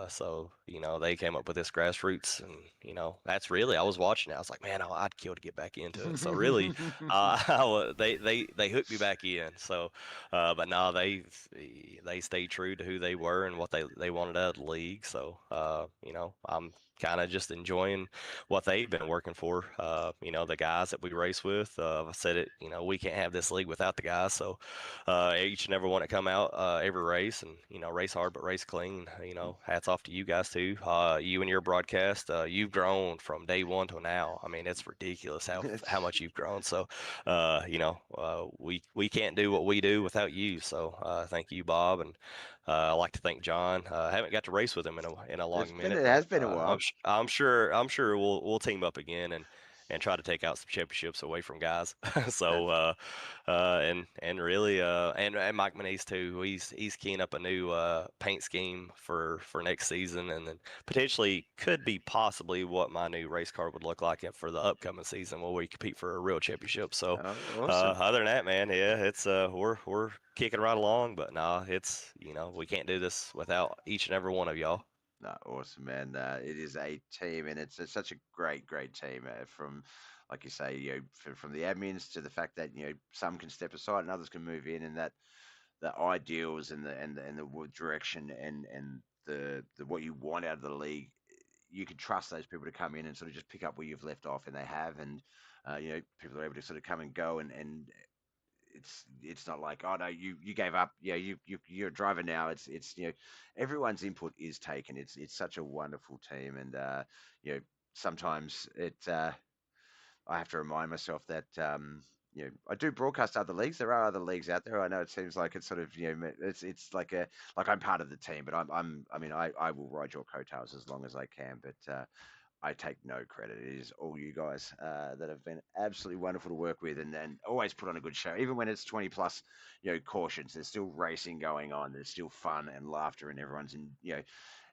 So they came up with this grassroots, and that's really I was watching it. I was like, man, I'd kill to get back into it. So really, they hooked me back in. So, but no, they stayed true to who they were and what they wanted out of the league. So, I'm kind of just enjoying what they've been working for. The guys that we race with. I said it. We can't have this league without the guys. So, each and every one that come out every race and race hard but race clean. Hats off to you guys too. You and your broadcast. You've grown from day one to now. I mean, it's ridiculous how much you've grown. So, we can't do what we do without you. So, thank you, Bob, and I'd like to thank John. I haven't got to race with him in a long minute, It but has been a while. I'm sure we'll team up again, and try to take out some championships away from guys. So and really and Mike Manise too. He's keying up a new paint scheme for next season, and then potentially could be possibly what my new race car would look like for the upcoming season where we compete for a real championship. So Awesome. other than that, man, yeah, it's we're kicking right along, but nah, it's we can't do this without each and every one of y'all. No, awesome, man. It is a team, and it's such a great, great team. From, like you say, from the admins to the fact that some can step aside and others can move in, and that the ideals and the direction and the what you want out of the league, you can trust those people to come in and sort of just pick up where you've left off, and they have, and people are able to sort of come and go, and it's not like, oh no, you gave up, you're a driver now. It's everyone's input is taken. It's such a wonderful team, and sometimes I have to remind myself that I do broadcast other leagues. There are other leagues out there. I know it seems like it's sort of it's like I'm part of the team, but I will ride your coattails as long as I can, but I take no credit. It is all you guys that have been absolutely wonderful to work with, and always put on a good show. Even when it's 20 plus, cautions, there's still racing going on. There's still fun and laughter, and everyone's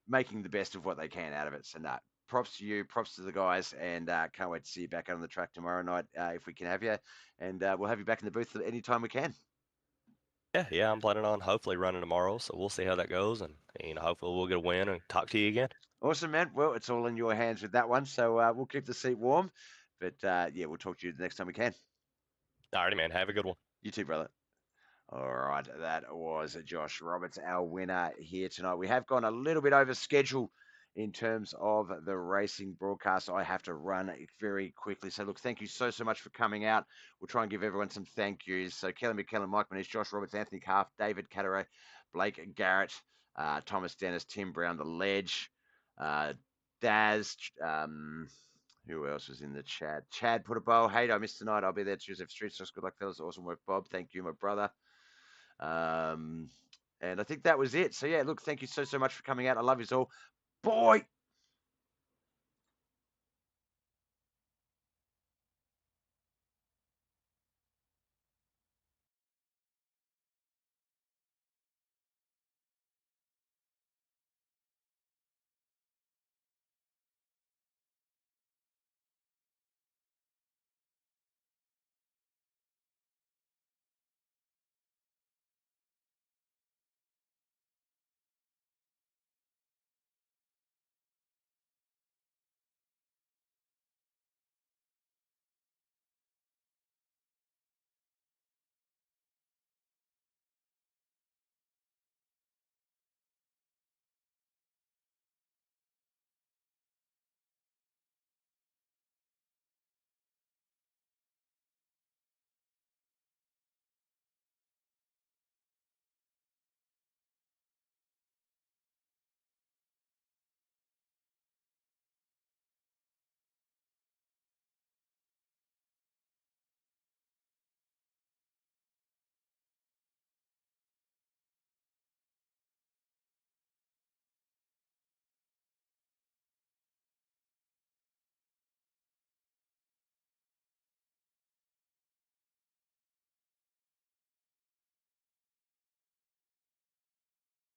making the best of what they can out of it. So, props to you, props to the guys, and can't wait to see you back out on the track tomorrow night if we can have you, and we'll have you back in the booth anytime we can. Yeah, I'm planning on hopefully running tomorrow, so we'll see how that goes, and hopefully we'll get a win and talk to you again. Awesome, man. Well, it's all in your hands with that one, so we'll keep the seat warm. But yeah, we'll talk to you the next time we can. Alrighty, man. Have a good one. You too, brother. All right, that was Josh Roberts, our winner here tonight. We have gone a little bit over schedule in terms of the racing broadcast. I have to run very quickly. So, look, thank you so much for coming out. We'll try and give everyone some thank yous. So, Kelly McKellen, Mike Manish, Josh Roberts, Anthony Calf, David Catteray, Blake Garrett, Thomas Dennis, Tim Brown, The Ledge, Daz, who else was in the chat? Chad put a bow. Hey, I missed tonight. I'll be there Tuesday for Street Stocks. Good luck, fellas. Awesome work, Bob. Thank you, my brother. And I think that was it. So, yeah, look, thank you so much for coming out. I love you all. Boy.